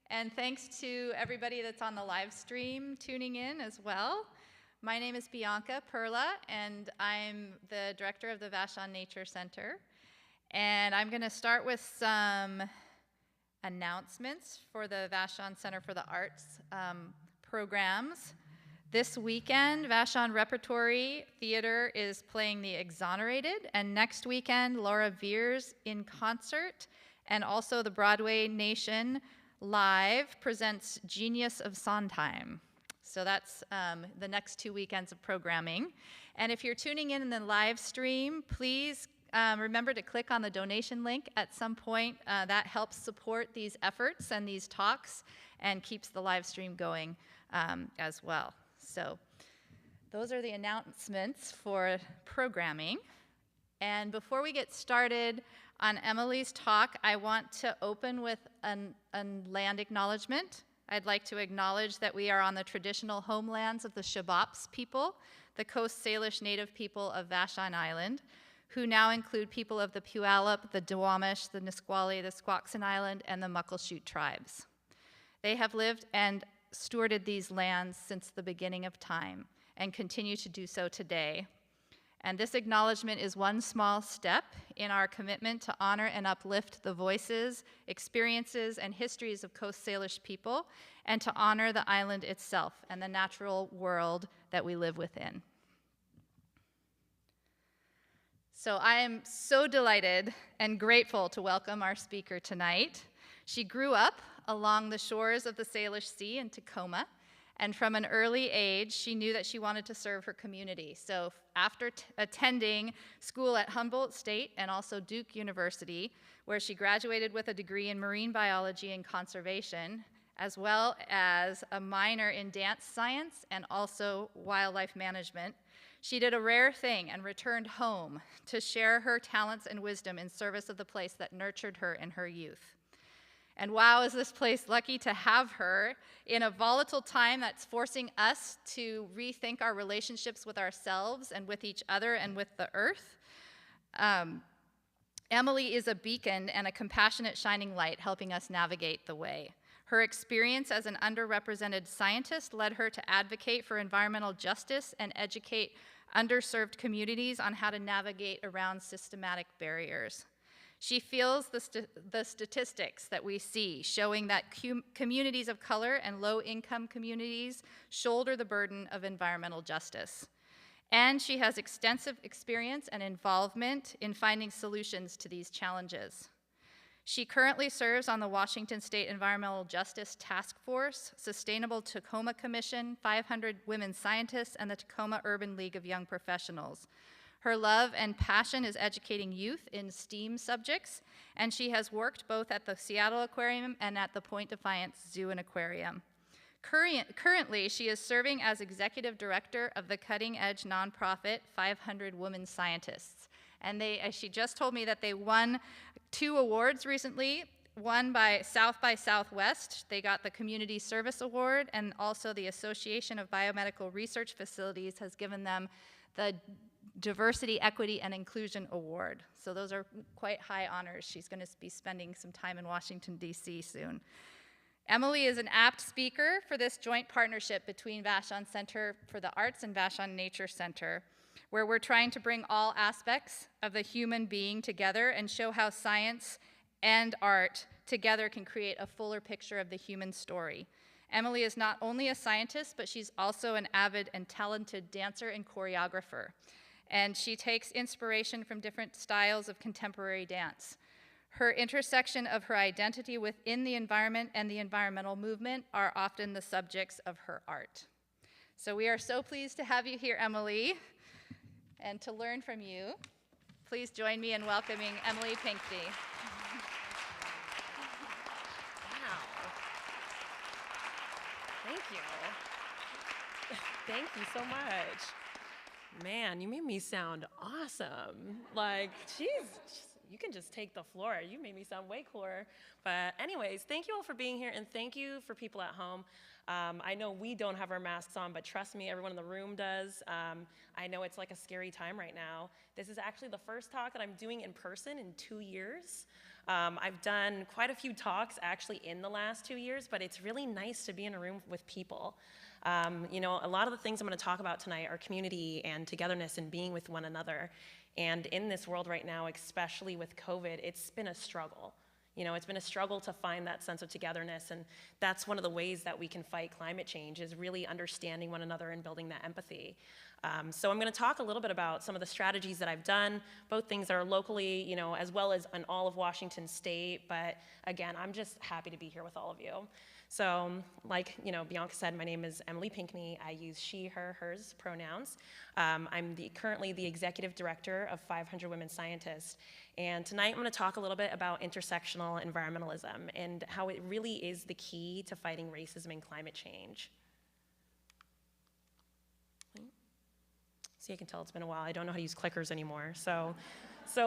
And thanks to everybody that's on the live stream tuning in as well. My name is Bianca Perla, and I'm the director of the Vashon Nature Center. And I'm going to start with some announcements for the Vashon Center for the Arts programs. This weekend, Vashon Repertory Theater is playing The Exonerated, and next weekend, Laura Veers in concert, and also the Broadway Nation Live presents Genius of Sondheim. So that's the next 2 weekends of programming. And if you're tuning in the live stream, please remember to click on the donation link at some point. That helps support these efforts and these talks and keeps the live stream going as well. So those are the announcements for programming. And before we get started on Emily's talk, I want to open with a land acknowledgement. I'd like to acknowledge that we are on the traditional homelands of the Shabops people, the Coast Salish native people of Vashon Island, who now include people of the Puyallup, the Duwamish, the Nisqually, the Squaxin Island, and the Muckleshoot tribes. They have lived and stewarded these lands since the beginning of time and continue to do so today. And this acknowledgement is one small step in our commitment to honor and uplift the voices, experiences, and histories of Coast Salish people, and to honor the island itself and the natural world that we live within. So I am so delighted and grateful to welcome our speaker tonight. She grew up along the shores of the Salish Sea in Tacoma, and from an early age, she knew that she wanted to serve her community. So after attending school at Humboldt State and also Duke University, where she graduated with a degree in marine biology and conservation, as well as a minor in dance science and also wildlife management, she did a rare thing and returned home to share her talents and wisdom in service of the place that nurtured her in her youth. And wow, is this place lucky to have her in a volatile time that's forcing us to rethink our relationships with ourselves and with each other and with the earth. Emily is a beacon and a compassionate shining light helping us navigate the way. Her experience as an underrepresented scientist led her to advocate for environmental justice and educate underserved communities on how to navigate around systematic barriers. She feels the statistics that we see showing that communities of color and low-income communities shoulder the burden of environmental justice. And she has extensive experience and involvement in finding solutions to these challenges. She currently serves on the Washington State Environmental Justice Task Force, Sustainable Tacoma Commission, 500 Women Scientists, and the Tacoma Urban League of Young Professionals. Her love and passion is educating youth in STEAM subjects, and she has worked both at the Seattle Aquarium and at the Point Defiance Zoo and Aquarium. Currently, she is serving as executive director of the cutting-edge nonprofit 500 Women Scientists. And she just told me that they won 2 awards recently, one by South by Southwest. They got the Community Service Award, and also the Association of Biomedical Research Facilities has given them the Diversity, Equity, and Inclusion Award. So those are quite high honors. She's going to be spending some time in Washington, D.C. soon. Emily is an apt speaker for this joint partnership between Vashon Center for the Arts and Vashon Nature Center, where we're trying to bring all aspects of the human being together and show how science and art together can create a fuller picture of the human story. Emily is not only a scientist, but she's also an avid and talented dancer and choreographer. And she takes inspiration from different styles of contemporary dance. Her intersection of her identity within the environment and the environmental movement are often the subjects of her art. So we are so pleased to have you here, Emily, and to learn from you. Please join me in welcoming Emily Pinckney. Wow. Thank you. Thank you so much. Man, you made me sound awesome. Like, geez, you can just take the floor. You made me sound way cooler. But anyways, thank you all for being here, and thank you for people at home. I know we don't have our masks on, but trust me, everyone in the room does. I know it's like a scary time right now. This is actually the first talk that I'm doing in person in 2 years. I've done quite a few talks actually in the last 2 years, but it's really nice to be in a room with people. You know, a lot of the things I'm going to talk about tonight are community and togetherness and being with one another. And in this world right now, especially with COVID, it's been a struggle. You know, it's been a struggle to find that sense of togetherness, and that's one of the ways that we can fight climate change, is really understanding one another and building that empathy. So I'm going to talk a little bit about some of the strategies that I've done, both things that are locally, you know, as well as in all of Washington State. But again, I'm just happy to be here with all of you. So like, you know, Bianca said, my name is Emily Pinckney. I use she, her, hers pronouns. I'm currently the executive director of 500 Women Scientists. And tonight I'm going to talk a little bit about intersectional environmentalism and how it really is the key to fighting racism and climate change. See, I can tell it's been a while. I don't know how to use clickers anymore. So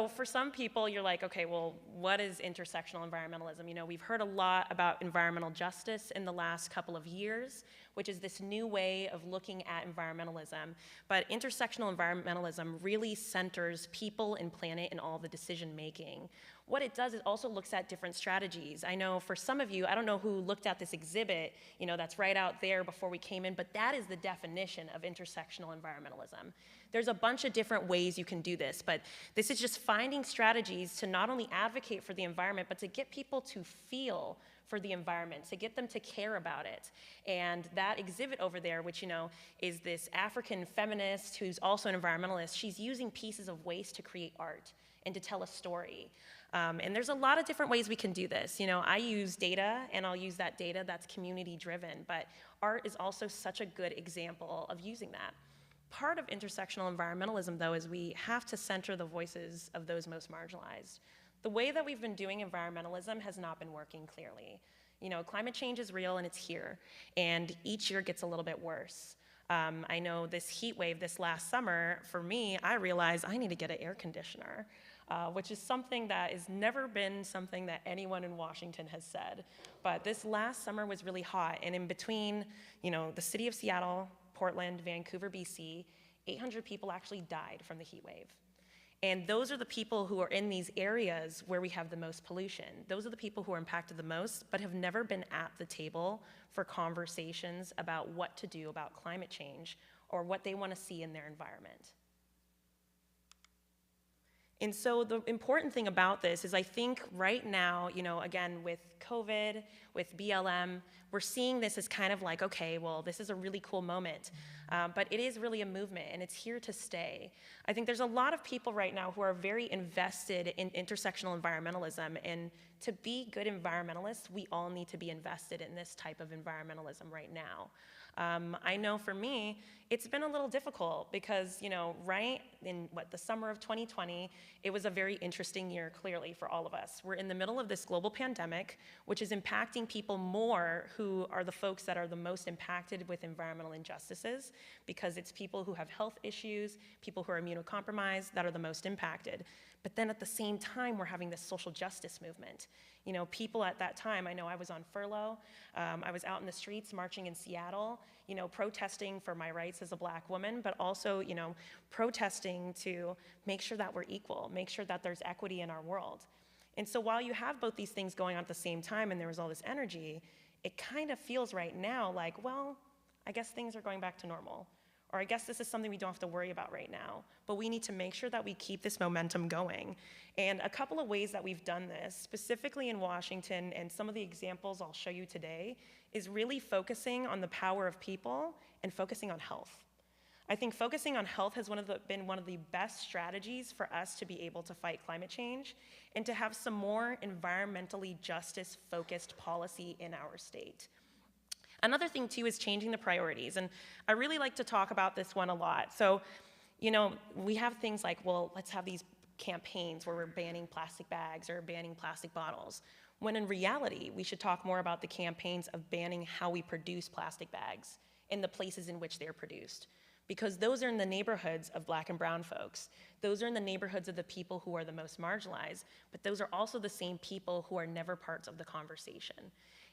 for some people, you're like, okay, well, what is intersectional environmentalism? You know, we've heard a lot about environmental justice in the last couple of years, which is this new way of looking at environmentalism. But intersectional environmentalism really centers people and planet in all the decision making. What it does is also looks at different strategies. I know for some of you, I don't know who looked at this exhibit, you know, that's right out there before we came in, but that is the definition of intersectional environmentalism. There's a bunch of different ways you can do this, but this is just finding strategies to not only advocate for the environment, but to get people to feel for the environment, to get them to care about it. And that exhibit over there, which, you know, is this African feminist who's also an environmentalist, she's using pieces of waste to create art and to tell a story. And there's a lot of different ways we can do this. You know, I use data, and I'll use that data that's community driven, but art is also such a good example of using that. Part of intersectional environmentalism, though, is we have to center the voices of those most marginalized. The way that we've been doing environmentalism has not been working clearly. You know, climate change is real and it's here, and each year gets a little bit worse. I know this heat wave this last summer, for me, I realized I need to get an air conditioner. Which is something that has never been something that anyone in Washington has said. But this last summer was really hot, and in between, you know, the city of Seattle, Portland, Vancouver, BC, 800 people actually died from the heat wave. And those are the people who are in these areas where we have the most pollution. Those are the people who are impacted the most, but have never been at the table for conversations about what to do about climate change or what they want to see in their environment. And so the important thing about this is I think right now, you know, again, with COVID, with BLM, we're seeing this as kind of like, okay, well, this is a really cool moment. But it is really a movement, and it's here to stay. I think there's a lot of people right now who are very invested in intersectional environmentalism. And to be good environmentalists, we all need to be invested in this type of environmentalism right now. I know for me, it's been a little difficult because, you know, right in the summer of 2020, it was a very interesting year, clearly, for all of us. We're in the middle of this global pandemic, which is impacting people more who are the folks that are the most impacted with environmental injustices, because it's people who have health issues, people who are immunocompromised that are the most impacted. But then at the same time, we're having this social justice movement. You know, people at that time, I know I was on furlough, I was out in the streets marching in Seattle, you know, protesting for my rights as a Black woman, but also, you know, protesting to make sure that we're equal, make sure that there's equity in our world. And so while you have both these things going on at the same time and there was all this energy, it kind of feels right now like, well, I guess things are going back to normal. Or I guess this is something we don't have to worry about right now, but we need to make sure that we keep this momentum going. And a couple of ways that we've done this, specifically in Washington, and some of the examples I'll show you today, is really focusing on the power of people and focusing on health. I think focusing on health has been one of the best strategies for us to be able to fight climate change and to have some more environmentally justice-focused policy in our state. Another thing, too, is changing the priorities, and I really like to talk about this one a lot. So, you know, we have things like, well, let's have these campaigns where we're banning plastic bags or banning plastic bottles, when in reality, we should talk more about the campaigns of banning how we produce plastic bags in the places in which they're produced. because those are in the neighborhoods of Black and brown folks. Those are in the neighborhoods of the people who are the most marginalized, but those are also the same people who are never parts of the conversation.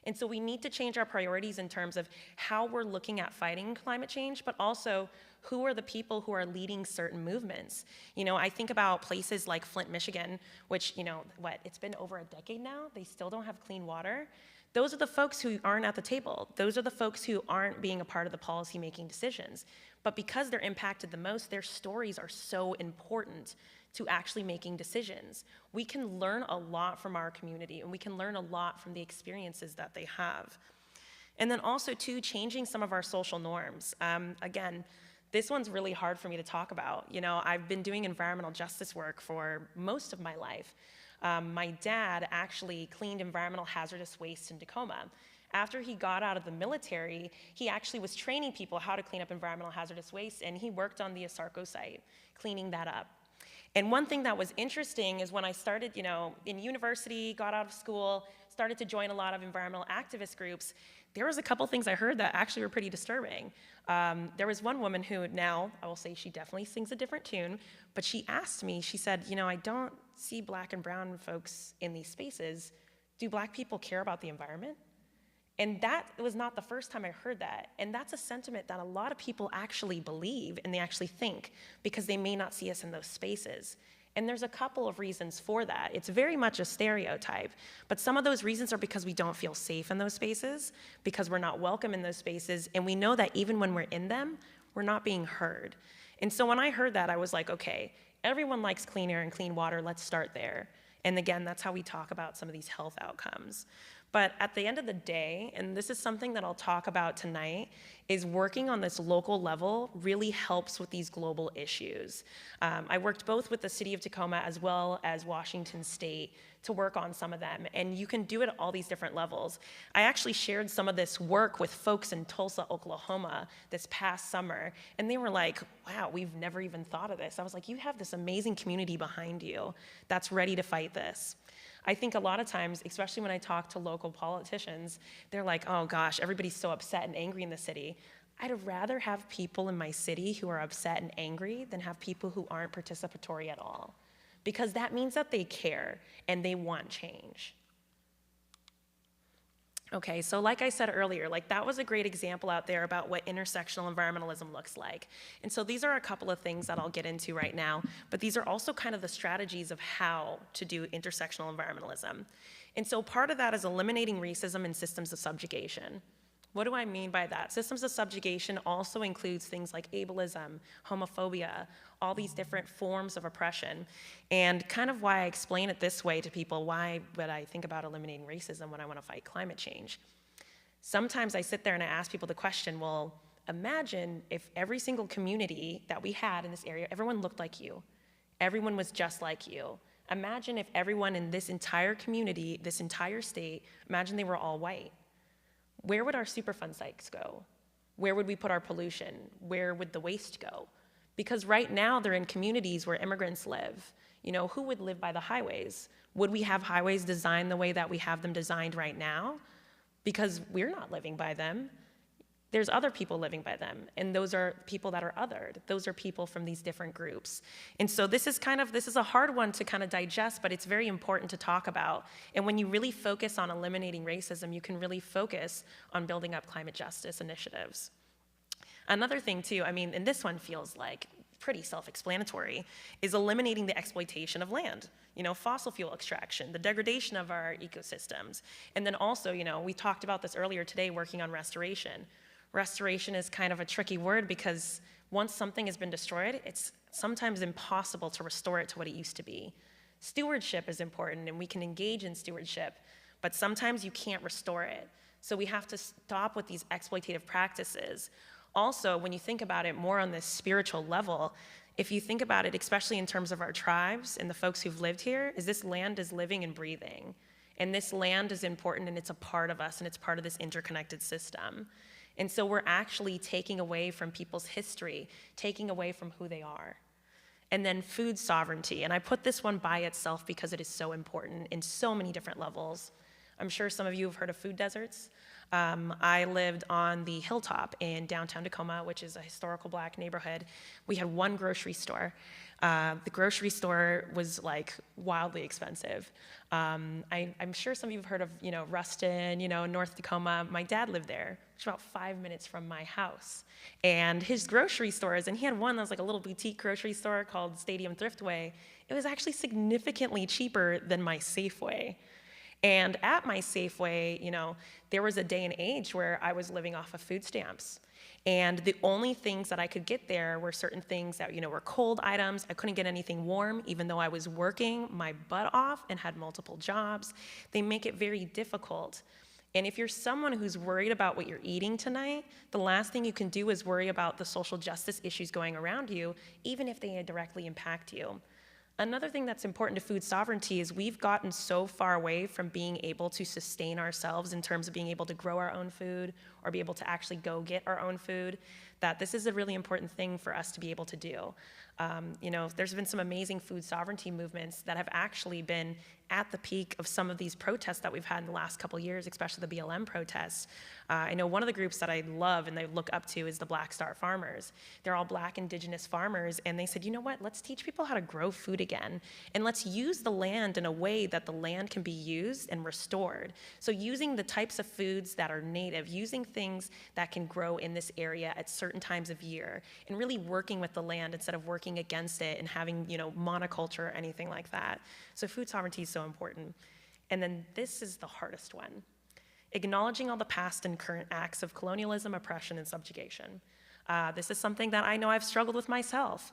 And so we need to change our priorities in terms of how we're looking at fighting climate change, but also who are the people who are leading certain movements. You know, I think about places like Flint, Michigan, which, you know, it's been over a decade now, they still don't have clean water. Those are the folks who aren't at the table. Those are the folks who aren't being a part of the policy-making decisions. But because they're impacted the most, their stories are so important to actually making decisions. We can learn a lot from our community, and we can learn a lot from the experiences that they have. And then also, too, changing some of our social norms. Again, this one's really hard for me to talk about. You know, I've been doing environmental justice work for most of my life. My dad actually cleaned environmental hazardous waste in Tacoma. After he got out of the military, he actually was training people how to clean up environmental hazardous waste, and he worked on the Asarco site, cleaning that up. And one thing that was interesting is when I started, you know, in university, got out of school, started to join a lot of environmental activist groups, there was a couple things I heard that actually were pretty disturbing. There was one woman who now, I will say she definitely sings a different tune, but she asked me, she said, you know, I don't see Black and brown folks in these spaces. Do Black people care about the environment? And that was not the first time I heard that. And that's a sentiment that a lot of people actually believe and they actually think because they may not see us in those spaces. And there's a couple of reasons for that. It's very much a stereotype, but some of those reasons are because we don't feel safe in those spaces, because we're not welcome in those spaces, and we know that even when we're in them, we're not being heard. And so when I heard that, I was like, okay, everyone likes clean air and clean water, let's start there. And again, that's how we talk about some of these health outcomes. But at the end of the day, and this is something that I'll talk about tonight, is working on this local level really helps with these global issues. I worked both with the city of Tacoma as well as Washington State to work on some of them, and you can do it at all these different levels. I actually shared some of this work with folks in Tulsa, Oklahoma this past summer, and they were like, wow, we've never even thought of this. I was like, you have this amazing community behind you that's ready to fight this. I think a lot of times, especially when I talk to local politicians, they're like, oh gosh, everybody's so upset and angry in the city. I'd rather have people in my city who are upset and angry than have people who aren't participatory at all. Because that means that they care and they want change. Okay, so like I said earlier, like that was a great example out there about what intersectional environmentalism looks like. And so these are a couple of things that I'll get into right now, but these are also kind of the strategies of how to do intersectional environmentalism. And so part of that is eliminating racism and systems of subjugation. What do I mean by that? Systems of subjugation also includes things like ableism, homophobia, all these different forms of oppression. And kind of why I explain it this way to people, why would I think about eliminating racism when I want to fight climate change? Sometimes I sit there and I ask people the question, well, imagine if every single community that we had in this area, everyone looked like you. Everyone was just like you. Imagine if everyone in this entire community, this entire state, imagine they were all white. Where would our Superfund sites go? Where would we put our pollution? Where would the waste go? Because right now they're in communities where immigrants live. You know, who would live by the highways? Would we have highways designed the way that we have them designed right now? Because we're not living by them. There's other people living by them, and those are people that are othered. Those are people from these different groups. And so this is a hard one to kind of digest, but it's very important to talk about. And when you really focus on eliminating racism, you can really focus on building up climate justice initiatives. Another thing too, I mean, and this one feels like pretty self-explanatory, is eliminating the exploitation of land. You know, fossil fuel extraction, the degradation of our ecosystems. And then also, you know, we talked about this earlier today working on restoration. Restoration is kind of a tricky word because once something has been destroyed, it's sometimes impossible to restore it to what it used to be. Stewardship is important, and we can engage in stewardship, but sometimes you can't restore it. So we have to stop with these exploitative practices. Also, when you think about it more on this spiritual level, if you think about it, especially in terms of our tribes and the folks who've lived here, is this land is living and breathing. And this land is important, and it's a part of us, and it's part of this interconnected system. And so we're actually taking away from people's history, taking away from who they are. And then food sovereignty, and I put this one by itself because it is so important in so many different levels. I'm sure some of you have heard of food deserts. I lived on the hilltop in downtown Tacoma, which is a historical Black neighborhood. We had one grocery store. The grocery store was like wildly expensive. I'm sure some of you have heard of, Ruston, North Tacoma. My dad lived there, which is about 5 minutes from my house. And his grocery stores, and he had one that was like a little boutique grocery store called Stadium Thriftway. It was actually significantly cheaper than my Safeway. And at my Safeway, there was a day and age where I was living off of food stamps. And the only things that I could get there were certain things that, were cold items. I couldn't get anything warm, even though I was working my butt off and had multiple jobs. They make it very difficult. And if you're someone who's worried about what you're eating tonight, the last thing you can do is worry about the social justice issues going around you, even if they directly impact you. Another thing that's important to food sovereignty is we've gotten so far away from being able to sustain ourselves in terms of being able to grow our own food or be able to actually go get our own food, that this is a really important thing for us to be able to do. There's been some amazing food sovereignty movements that have actually been at the peak of some of these protests that we've had in the last couple years, especially the BLM protests. I know one of the groups that I love and I look up to is the Black Star Farmers. They're all Black indigenous farmers, and they said, you know what, let's teach people how to grow food again, and let's use the land in a way that the land can be used and restored. So using the types of foods that are native, using things that can grow in this area at certain times of year, and really working with the land instead of working against it and having, monoculture or anything like that. So food sovereignty is so important. And then this is the hardest one. Acknowledging all the past and current acts of colonialism, oppression, and subjugation. This is something that I know I've struggled with myself.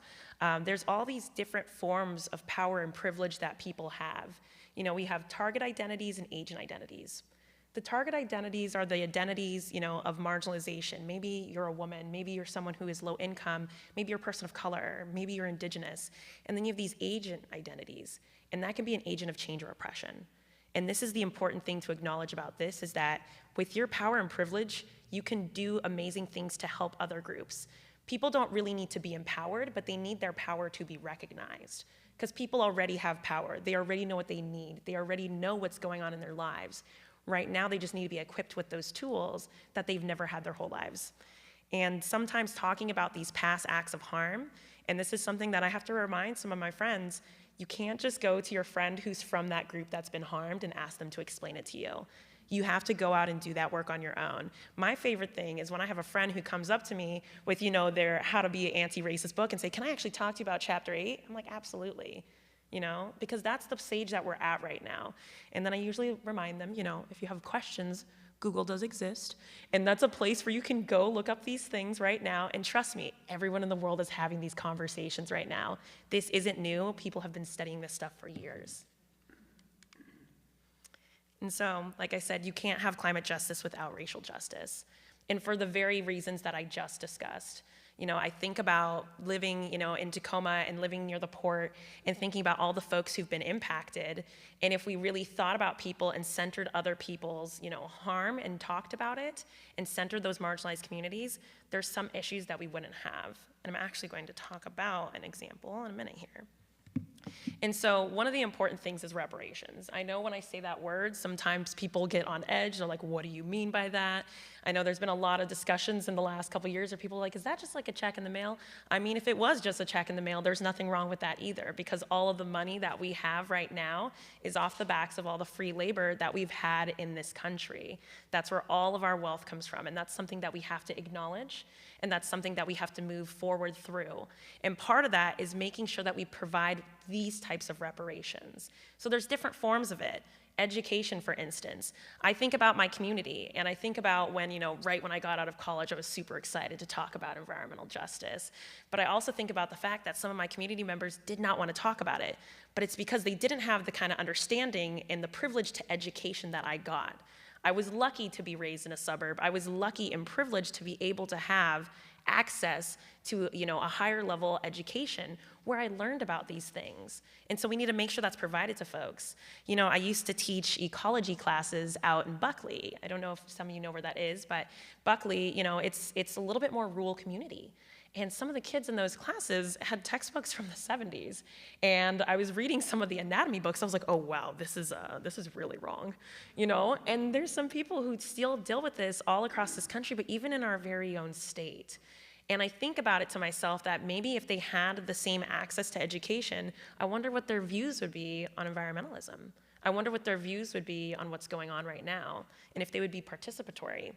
There's all these different forms of power and privilege that people have. We have target identities and agent identities. The target identities are the identities, of marginalization. Maybe you're a woman, maybe you're someone who is low income, maybe you're a person of color, maybe you're indigenous. And then you have these agent identities, and that can be an agent of change or oppression. And this is the important thing to acknowledge about this, is that with your power and privilege, you can do amazing things to help other groups. People don't really need to be empowered, but they need their power to be recognized. Because people already have power. They already know what they need. They already know what's going on in their lives. Right now, they just need to be equipped with those tools that they've never had their whole lives. And sometimes talking about these past acts of harm, and this is something that I have to remind some of my friends, you can't just go to your friend who's from that group that's been harmed and ask them to explain it to you. You have to go out and do that work on your own. My favorite thing is when I have a friend who comes up to me with, their How to Be an Anti-Racist book and say, can I actually talk to you about chapter 8? I'm like, absolutely. Because that's the stage that we're at right now. And then I usually remind them, if you have questions, Google does exist. And that's a place where you can go look up these things right now. And trust me, everyone in the world is having these conversations right now. This isn't new. People have been studying this stuff for years. And so, like I said, you can't have climate justice without racial justice. And for the very reasons that I just discussed. I think about living, in Tacoma and living near the port and thinking about all the folks who've been impacted. And if we really thought about people and centered other people's, harm and talked about it and centered those marginalized communities, there's some issues that we wouldn't have. And I'm actually going to talk about an example in a minute here. And so one of the important things is reparations. I know when I say that word, sometimes people get on edge. They're like, what do you mean by that? I know there's been a lot of discussions in the last couple of years where people are like, is that just like a check in the mail? I mean, if it was just a check in the mail, there's nothing wrong with that either, because all of the money that we have right now is off the backs of all the free labor that we've had in this country. That's where all of our wealth comes from, and that's something that we have to acknowledge, and that's something that we have to move forward through. And part of that is making sure that we provide these types of reparations. So there's different forms of it. Education, for instance. I think about my community, and I think about when, right when I got out of college, I was super excited to talk about environmental justice. But I also think about the fact that some of my community members did not want to talk about it. But it's because they didn't have the kind of understanding and the privilege to education that I got. I was lucky to be raised in a suburb. I was lucky and privileged to be able to have access to a higher level education where I learned about these things. And so we need to make sure that's provided to folks. I used to teach ecology classes out in Buckley. I don't know if some of you know where that is, but Buckley, it's a little bit more rural community. And some of the kids in those classes had textbooks from the 70s. And I was reading some of the anatomy books. I was like, oh, wow, this is really wrong, you know? And there's some people who still deal with this all across this country, but even in our very own state. And I think about it to myself that maybe if they had the same access to education, I wonder what their views would be on environmentalism. I wonder what their views would be on what's going on right now, and if they would be participatory.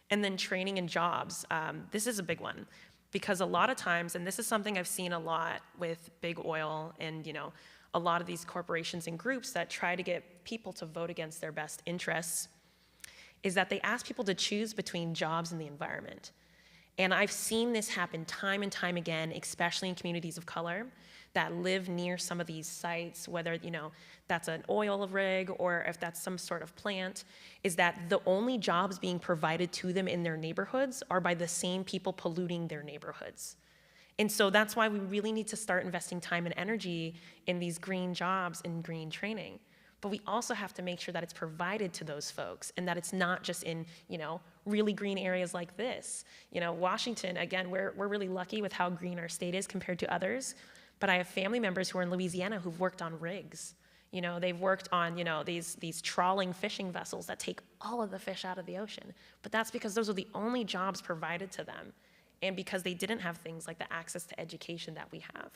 And then training and jobs. This is a big one. Because a lot of times, and this is something I've seen a lot with big oil and, you know, a lot of these corporations and groups that try to get people to vote against their best interests, is that they ask people to choose between jobs and the environment. And I've seen this happen time and time again, especially in communities of color that live near some of these sites, whether, you know, that's an oil rig or if that's some sort of plant, is that the only jobs being provided to them in their neighborhoods are by the same people polluting their neighborhoods. And so that's why we really need to start investing time and energy in these green jobs and green training. But we also have to make sure that it's provided to those folks and that it's not just in, you know, really green areas like this. You know, Washington, again, we're really lucky with how green our state is compared to others. But I have family members who are in Louisiana who've worked on rigs. You know, they've worked on, you know, these trawling fishing vessels that take all of the fish out of the ocean. But that's because those are the only jobs provided to them, and because they didn't have things like the access to education that we have.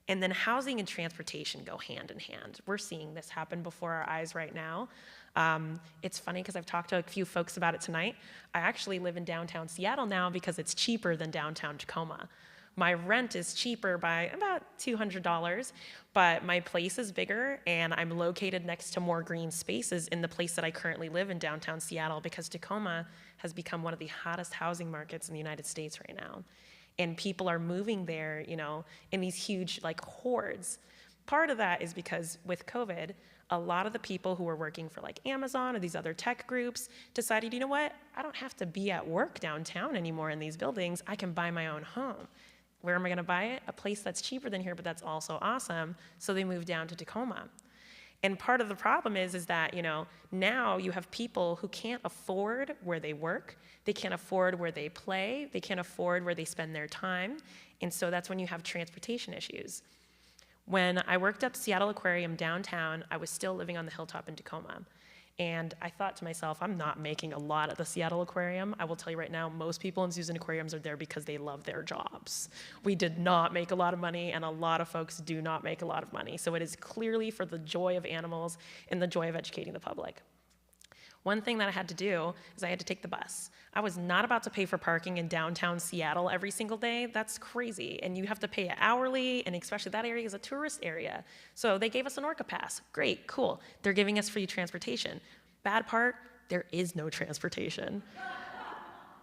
And then housing and transportation go hand in hand. We're seeing this happen before our eyes right now. It's funny because I've talked to a few folks about it tonight. I actually live in downtown Seattle now because it's cheaper than downtown Tacoma. My rent is cheaper by about $200, but my place is bigger and I'm located next to more green spaces in the place that I currently live in downtown Seattle, because Tacoma has become one of the hottest housing markets in the United States right now. And people are moving there, you know, in these huge like hordes. Part of that is because with COVID, a lot of the people who were working for like Amazon or these other tech groups decided, you know what, I don't have to be at work downtown anymore in these buildings. I can buy my own home. Where am I gonna buy it? A place that's cheaper than here, but that's also awesome. So they moved down to Tacoma. And part of the problem is that, you know, now you have people who can't afford where they work, they can't afford where they play, they can't afford where they spend their time. And so that's when you have transportation issues. When I worked at the Seattle Aquarium downtown, I was still living on the hilltop in Tacoma. And I thought to myself, I'm not making a lot at the Seattle Aquarium. I will tell you right now, most people in zoos and aquariums are there because they love their jobs. We did not make a lot of money, and a lot of folks do not make a lot of money. So it is clearly for the joy of animals and the joy of educating the public. One thing that I had to do is I had to take the bus. I was not about to pay for parking in downtown Seattle every single day. That's crazy. And you have to pay it hourly, and especially that area is a tourist area. So they gave us an Orca pass. Great, cool. They're giving us free transportation. Bad part, there is no transportation.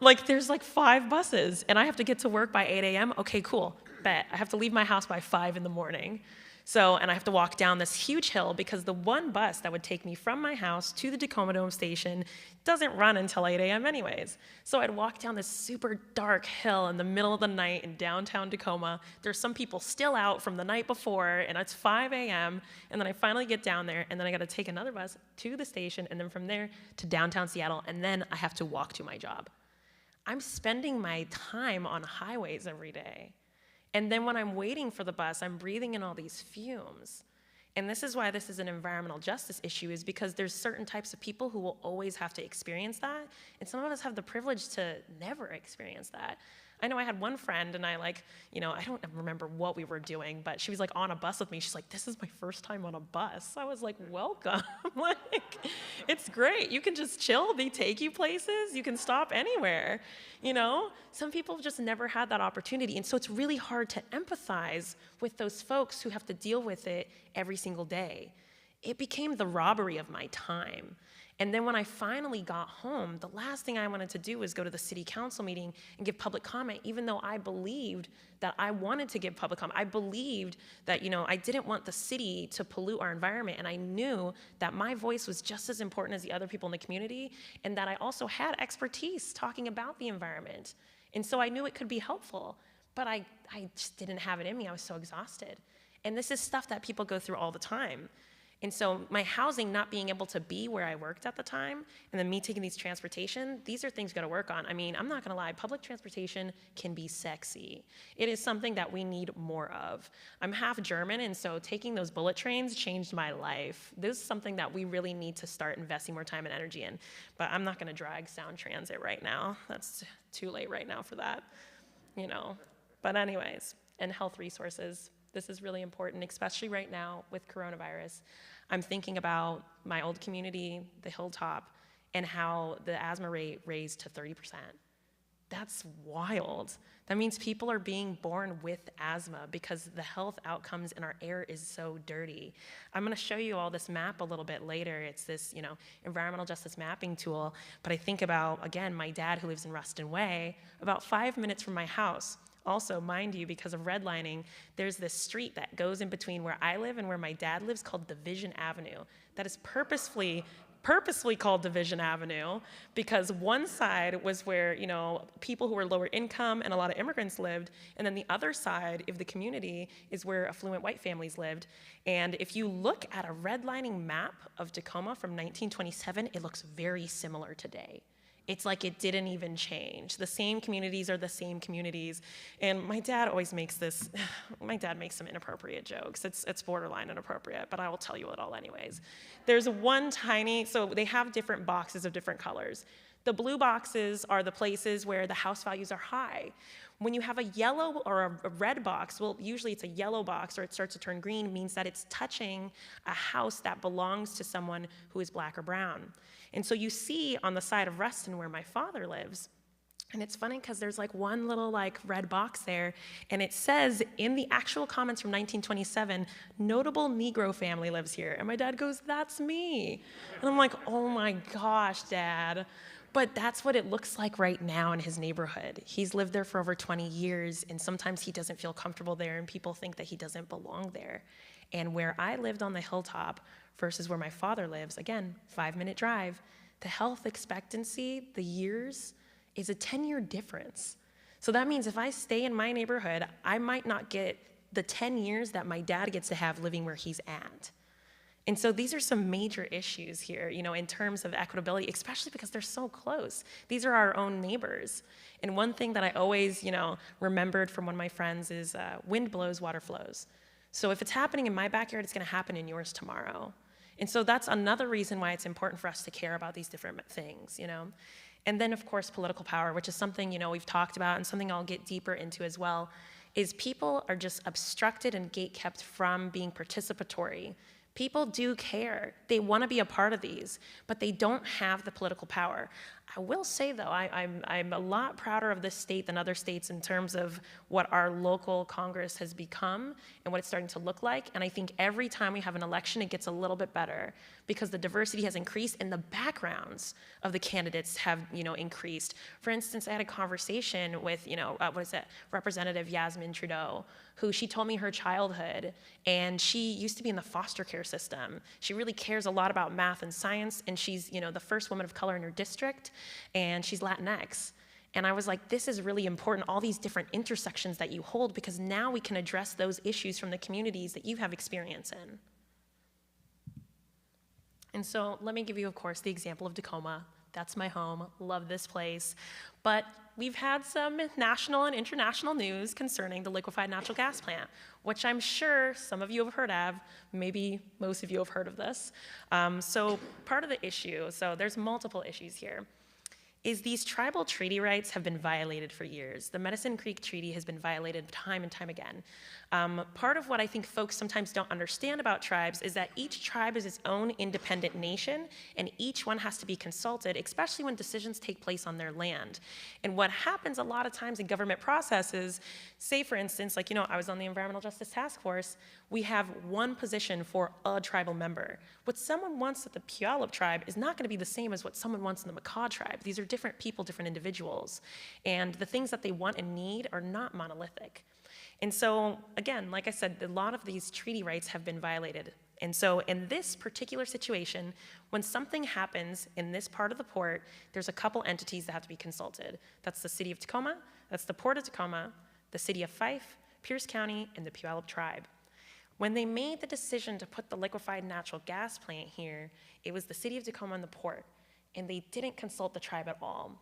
Like there's like 5 buses, and I have to get to work by 8 a.m. Okay, cool, bet. I have to leave my house by 5 in the morning. So, and I have to walk down this huge hill because the one bus that would take me from my house to the Tacoma Dome station doesn't run until 8 a.m. anyways. So I'd walk down this super dark hill in the middle of the night in downtown Tacoma. There's some people still out from the night before, and it's 5 a.m., and then I finally get down there, and then I gotta take another bus to the station, and then from there to downtown Seattle, and then I have to walk to my job. I'm spending my time on highways every day. And then when I'm waiting for the bus, I'm breathing in all these fumes. And this is why this is an environmental justice issue, is because there's certain types of people who will always have to experience that. And some of us have the privilege to never experience that. I know I had one friend, and I don't remember what we were doing, but she was like on a bus with me. She's like, this is my first time on a bus. I was like, welcome. Like, it's great. You can just chill. They take you places. You can stop anywhere. You know, some people just never had that opportunity. And so it's really hard to empathize with those folks who have to deal with it every single day. It became the robbery of my time. And then when I finally got home, the last thing I wanted to do was go to the city council meeting and give public comment, even though I believed that I wanted to give public comment. I believed that, you know, I didn't want the city to pollute our environment, and I knew that my voice was just as important as the other people in the community, and that I also had expertise talking about the environment. And so I knew it could be helpful, but I just didn't have it in me. I was so exhausted. And this is stuff that people go through all the time. And so my housing not being able to be where I worked at the time, and then me taking these transportation, these are things you gotta work on. I mean, I'm not gonna lie, public transportation can be sexy. It is something that we need more of. I'm half German, and so taking those bullet trains changed my life. This is something that we really need to start investing more time and energy in. But I'm not gonna drag Sound Transit right now. That's too late right now for that, you know. But anyways, and health resources. This is really important, especially right now with coronavirus. I'm thinking about my old community, the Hilltop, and how the asthma rate raised to 30%. That's wild. That means people are being born with asthma because the health outcomes in our air is so dirty. I'm gonna show you all this map a little bit later. It's this, environmental justice mapping tool, but I think about, again, my dad who lives in Ruston Way, about 5 minutes from my house. Also, mind you, because of redlining, there's this street that goes in between where I live and where my dad lives called Division Avenue. That is purposefully called Division Avenue because one side was where, people who were lower income and a lot of immigrants lived, and then the other side of the community is where affluent white families lived. And if you look at a redlining map of Tacoma from 1927, it looks very similar today. It's like it didn't even change. The same communities are the same communities. And my dad always makes some inappropriate jokes. It's borderline inappropriate, but I will tell you it all anyways. There's so they have different boxes of different colors. The blue boxes are the places where the house values are high. When you have a yellow or a red box, well, usually it's a yellow box or it starts to turn green, means that it's touching a house that belongs to someone who is black or brown. And so you see on the side of Ruston where my father lives, and it's funny because there's like one little red box there, and it says in the actual comments from 1927, notable Negro family lives here. And my dad goes, that's me. And I'm like, oh my gosh, Dad. But that's what it looks like right now in his neighborhood. He's lived there for over 20 years, and sometimes he doesn't feel comfortable there, and people think that he doesn't belong there. And where I lived on the Hilltop versus where my father lives, again, 5-minute drive, the health expectancy, the years, is a 10-year difference. So that means if I stay in my neighborhood, I might not get the 10 years that my dad gets to have living where he's at. And so these are some major issues here, in terms of equitability, especially because they're so close. These are our own neighbors. And one thing that I always, remembered from one of my friends is wind blows, water flows. So if it's happening in my backyard, it's gonna happen in yours tomorrow. And so that's another reason why it's important for us to care about these different things, And then, of course, political power, which is something, we've talked about and something I'll get deeper into as well, is people are just obstructed and gatekept from being participatory. People do care. They want to be a part of these, but they don't have the political power. I will say, though, I'm a lot prouder of this state than other states in terms of what our local Congress has become and what it's starting to look like. And I think every time we have an election, it gets a little bit better because the diversity has increased and the backgrounds of the candidates have, increased. For instance, I had a conversation with, Representative Yasmin Trudeau, who she told me her childhood, and she used to be in the foster care system. She really cares a lot about math and science, and she's, the first woman of color in her district, and she's Latinx. And I was like, this is really important, all these different intersections that you hold, because now we can address those issues from the communities that you have experience in. And so let me give you, of course, the example of Tacoma. That's my home, love this place. But we've had some national and international news concerning the liquefied natural gas plant, which I'm sure some of you have heard of, maybe most of you have heard of this. So part of the issue, so there's multiple issues here, is these tribal treaty rights have been violated for years. The Medicine Creek Treaty has been violated time and time again. Part of what I think folks sometimes don't understand about tribes is that each tribe is its own independent nation, and each one has to be consulted, especially when decisions take place on their land. And what happens a lot of times in government processes, say for instance, I was on the Environmental Justice Task Force, we have one position for a tribal member. What someone wants at the Puyallup tribe is not gonna be the same as what someone wants in the Makah tribe. These are different people, different individuals. And the things that they want and need are not monolithic. And so, again, like I said, a lot of these treaty rights have been violated. And so in this particular situation, when something happens in this part of the port, there's a couple entities that have to be consulted. That's the City of Tacoma, that's the Port of Tacoma, the City of Fife, Pierce County, and the Puyallup Tribe. When they made the decision to put the liquefied natural gas plant here, it was the city of Tacoma and the port, and they didn't consult the tribe at all.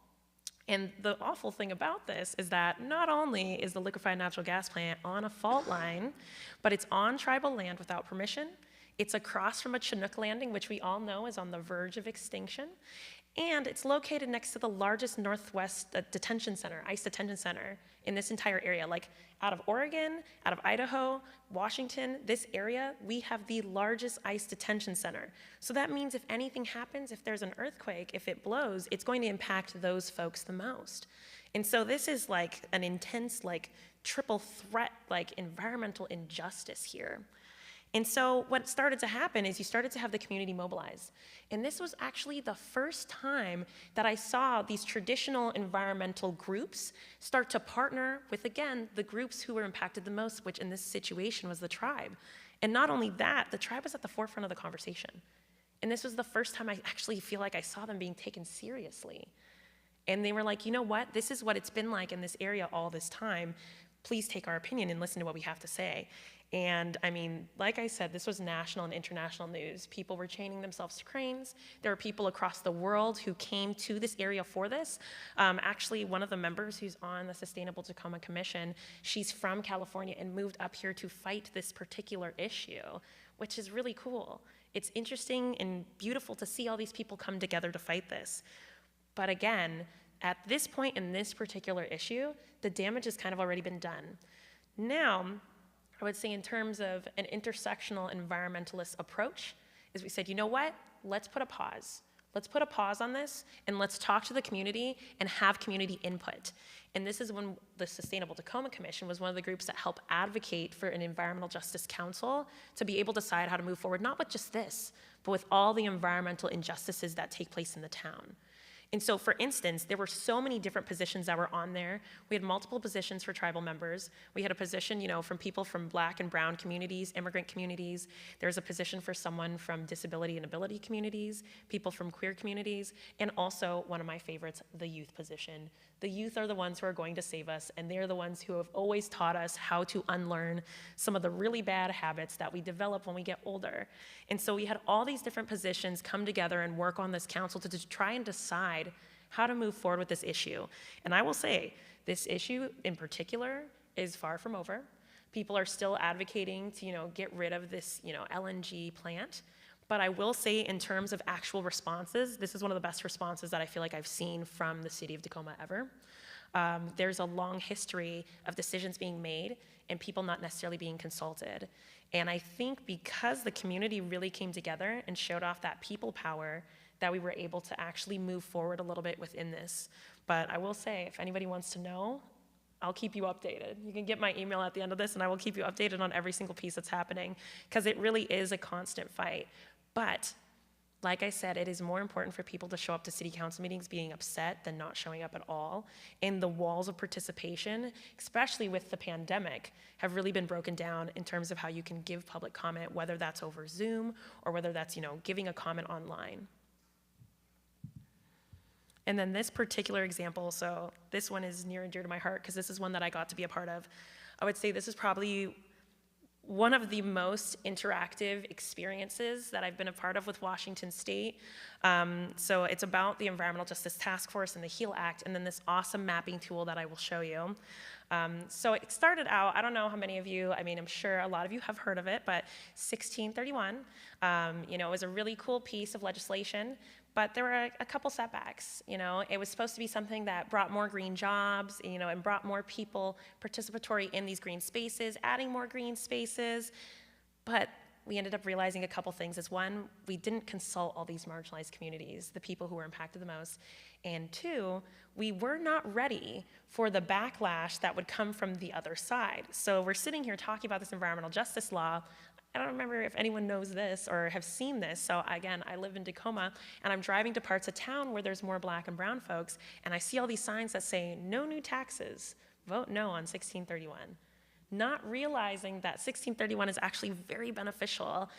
And the awful thing about this is that not only is the liquefied natural gas plant on a fault line, but it's on tribal land without permission. It's across from a Chinook landing, which we all know is on the verge of extinction. And it's located next to the largest Northwest detention center, ICE detention center in this entire area. Like out of Oregon, out of Idaho, Washington, this area, we have the largest ICE detention center. So that means if anything happens, if there's an earthquake, if it blows, it's going to impact those folks the most. And so this is like an intense, like triple threat, like environmental injustice here. And so what started to happen is you started to have the community mobilize. And this was actually the first time that I saw these traditional environmental groups start to partner with, again, the groups who were impacted the most, which in this situation was the tribe. And not only that, the tribe was at the forefront of the conversation. And this was the first time I actually feel like I saw them being taken seriously. And they were like, you know what, this is what it's been like in this area all this time. Please take our opinion and listen to what we have to say. And I mean, like I said, this was national and international news. People were chaining themselves to cranes. There were people across the world who came to this area for this. Actually, one of the members who's on the Sustainable Tacoma Commission, she's from California and moved up here to fight this particular issue, which is really cool. It's interesting and beautiful to see all these people come together to fight this. But again, at this point in this particular issue, the damage has kind of already been done. Now, I would say in terms of an intersectional environmentalist approach, is we said, you know what, let's put a pause. Let's put a pause on this, and let's talk to the community and have community input. And this is when the Sustainable Tacoma Commission was one of the groups that helped advocate for an environmental justice council to be able to decide how to move forward, not with just this, but with all the environmental injustices that take place in the town. And so, for instance, there were so many different positions that were on there. We had multiple positions for tribal members. We had a position, from people from Black and brown communities, immigrant communities. There's a position for someone from disability and ability communities, people from queer communities, and also, one of my favorites, the youth position. The youth are the ones who are going to save us, and they're the ones who have always taught us how to unlearn some of the really bad habits that we develop when we get older. And so we had all these different positions come together and work on this council to try and decide how to move forward with this issue. And I will say, this issue in particular is far from over. People are still advocating to, get rid of this, LNG plant. But I will say, in terms of actual responses, this is one of the best responses that I feel like I've seen from the city of Tacoma ever. There's a long history of decisions being made and people not necessarily being consulted. And I think because the community really came together and showed off that people power, that we were able to actually move forward a little bit within this. But I will say, if anybody wants to know, I'll keep you updated. You can get my email at the end of this, and I will keep you updated on every single piece that's happening, because it really is a constant fight. But, like I said, it is more important for people to show up to city council meetings being upset than not showing up at all. And the walls of participation, especially with the pandemic, have really been broken down in terms of how you can give public comment, whether that's over Zoom or whether that's, giving a comment online. And then this particular example, so this one is near and dear to my heart because this is one that I got to be a part of. I would say this is probably one of the most interactive experiences that I've been a part of with Washington State. So it's about the Environmental Justice Task Force and the HEAL Act, and then this awesome mapping tool that I will show you. So it started out, I don't know how many of you, I'm sure a lot of you have heard of it, but 1631, it was a really cool piece of legislation, but there were a couple setbacks. It was supposed to be something that brought more green jobs, and brought more people participatory in these green spaces, adding more green spaces, but we ended up realizing a couple things. Is one, we didn't consult all these marginalized communities, the people who were impacted the most, and two, we were not ready for the backlash that would come from the other side. So we're sitting here talking about this environmental justice law. I don't remember if anyone knows this or have seen this. So again, I live in Tacoma, and I'm driving to parts of town where there's more Black and brown folks, and I see all these signs that say, no new taxes, vote no on 1631. Not realizing that 1631 is actually very beneficial,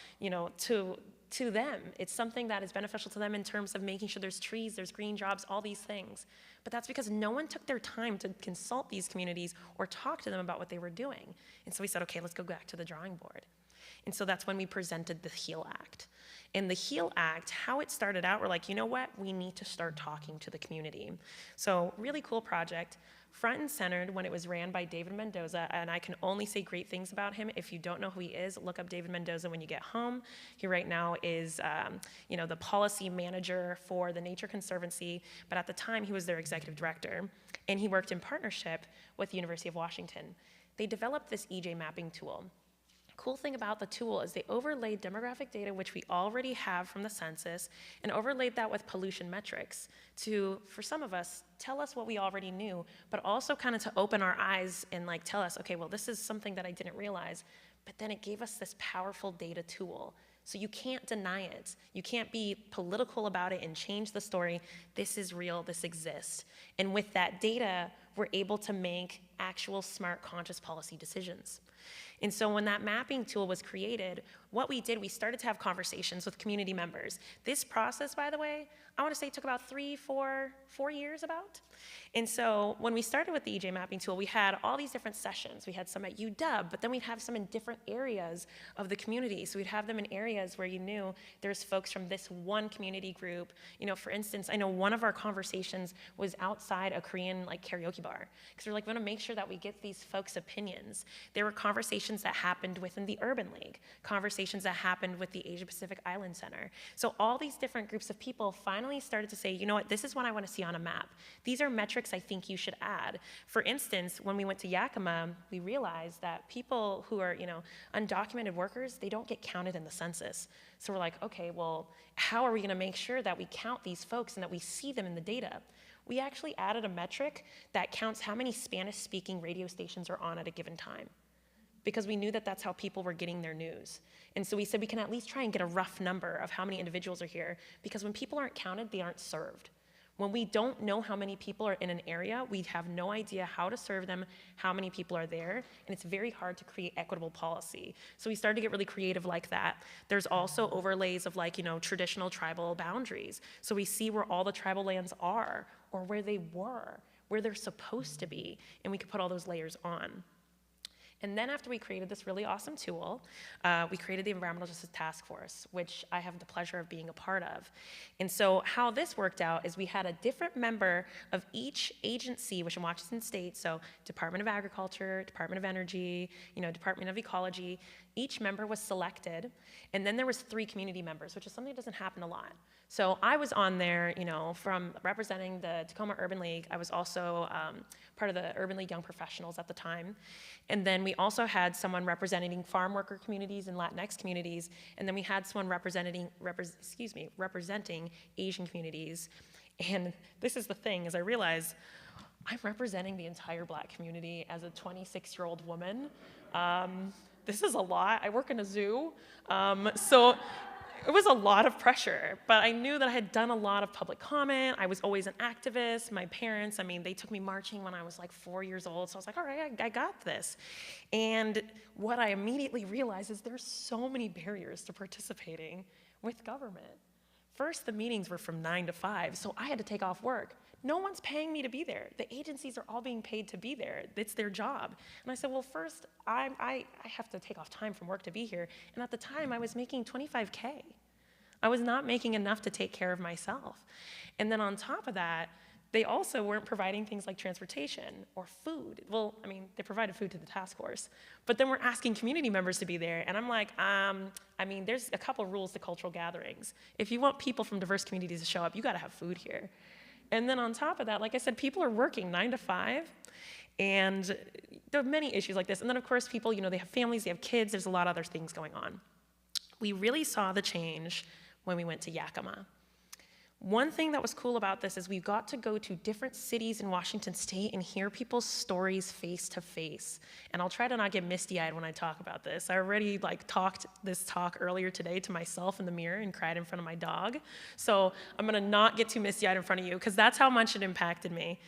to them. It's something that is beneficial to them in terms of making sure there's trees, there's green jobs, all these things. But that's because no one took their time to consult these communities or talk to them about what they were doing. And so we said, okay, let's go back to the drawing board. And so that's when we presented the HEAL Act. And the HEAL Act, how it started out, we're like, you know what? We need to start talking to the community. So really cool project. Front and centered when it was ran by David Mendoza, and I can only say great things about him. If you don't know who he is, look up David Mendoza when you get home. He right now is the policy manager for the Nature Conservancy, but at the time he was their executive director, and he worked in partnership with the University of Washington. They developed this EJ mapping tool. Cool thing about the tool is they overlaid demographic data, which we already have from the census, and overlaid that with pollution metrics to, for some of us, tell us what we already knew, but also kind of to open our eyes and like tell us, okay, well, this is something that I didn't realize, but then it gave us this powerful data tool. So you can't deny it. You can't be political about it and change the story. This is real, this exists. And with that data, we're able to make actual smart, conscious policy decisions. And so when that mapping tool was created, what we did, we started to have conversations with community members. This process, by the way, I want to say took about 4 years about. And so when we started with the EJ mapping tool, we had all these different sessions. We had some at UW, but then we'd have some in different areas of the community. So we'd have them in areas where you knew there's folks from this one community group. You know, for instance, I know one of our conversations was outside a Korean karaoke bar, because we're like, we want to make sure that we get these folks' opinions. There were conversations that happened within the Urban League, conversations that happened with the Asia Pacific Island Center. So all these different groups of people finally started to say, you know what, this is what I want to see on a map. These are metrics I think you should add. For instance, when we went to Yakima, we realized that people who are, undocumented workers, they don't get counted in the census. So we're like, okay, well, how are we going to make sure that we count these folks and that we see them in the data? We actually added a metric that counts how many Spanish-speaking radio stations are on at a given time, because we knew that that's how people were getting their news. And so we said we can at least try and get a rough number of how many individuals are here, because when people aren't counted, they aren't served. When we don't know how many people are in an area, we have no idea how to serve them, how many people are there, and it's very hard to create equitable policy. So we started to get really creative like that. There's also overlays of traditional tribal boundaries. So we see where all the tribal lands are, or where they were, where they're supposed to be, and we could put all those layers on. And then after we created this really awesome tool, we created the Environmental Justice Task Force, which I have the pleasure of being a part of. And so how this worked out is we had a different member of each agency, which in Washington State, so Department of Agriculture, Department of Energy, Department of Ecology, each member was selected, and then there was 3 community members, which is something that doesn't happen a lot. So I was on there, from representing the Tacoma Urban League. I was also part of the Urban League Young Professionals at the time. And then we also had someone representing farm worker communities and Latinx communities. And then we had someone representing Asian communities. And this is the thing, is I realize I'm representing the entire Black community as a 26-year-old woman. This is a lot. I work in a zoo. So it was a lot of pressure, but I knew that I had done a lot of public comment. I was always an activist. My parents, they took me marching when I was 4 years old, so I was like, all right, I got this. And what I immediately realized is there's so many barriers to participating with government. First, the meetings were from 9 to 5, so I had to take off work. No one's paying me to be there. The agencies are all being paid to be there. It's their job. And I said, well, first, I have to take off time from work to be here. And at the time, I was making $25K. I was not making enough to take care of myself. And then on top of that, they also weren't providing things like transportation or food. Well, they provided food to the task force, but then we're asking community members to be there. And I'm like, there's a couple rules to cultural gatherings. If you want people from diverse communities to show up, you gotta have food here. And then on top of that, like I said, people are working 9 to 5, and there are many issues like this. And then of course people, they have families, they have kids, there's a lot of other things going on. We really saw the change when we went to Yakima. One thing that was cool about this is we got to go to different cities in Washington State and hear people's stories face to face. And I'll try to not get misty-eyed when I talk about this. I already talked this talk earlier today to myself in the mirror and cried in front of my dog. So I'm gonna not get too misty-eyed in front of you, because that's how much it impacted me.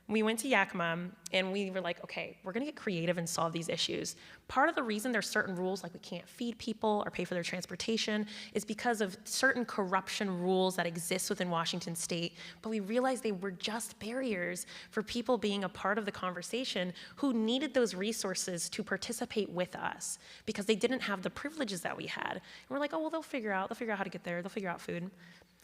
We went to Yakima, and we were like, okay, we're gonna get creative and solve these issues. Part of the reason there's certain rules, like we can't feed people or pay for their transportation, is because of certain corruption rules that exist within Washington state, but we realized they were just barriers for people being a part of the conversation who needed those resources to participate with us, because they didn't have the privileges that we had. And we're like, oh, well, they'll figure out how to get there, they'll figure out food.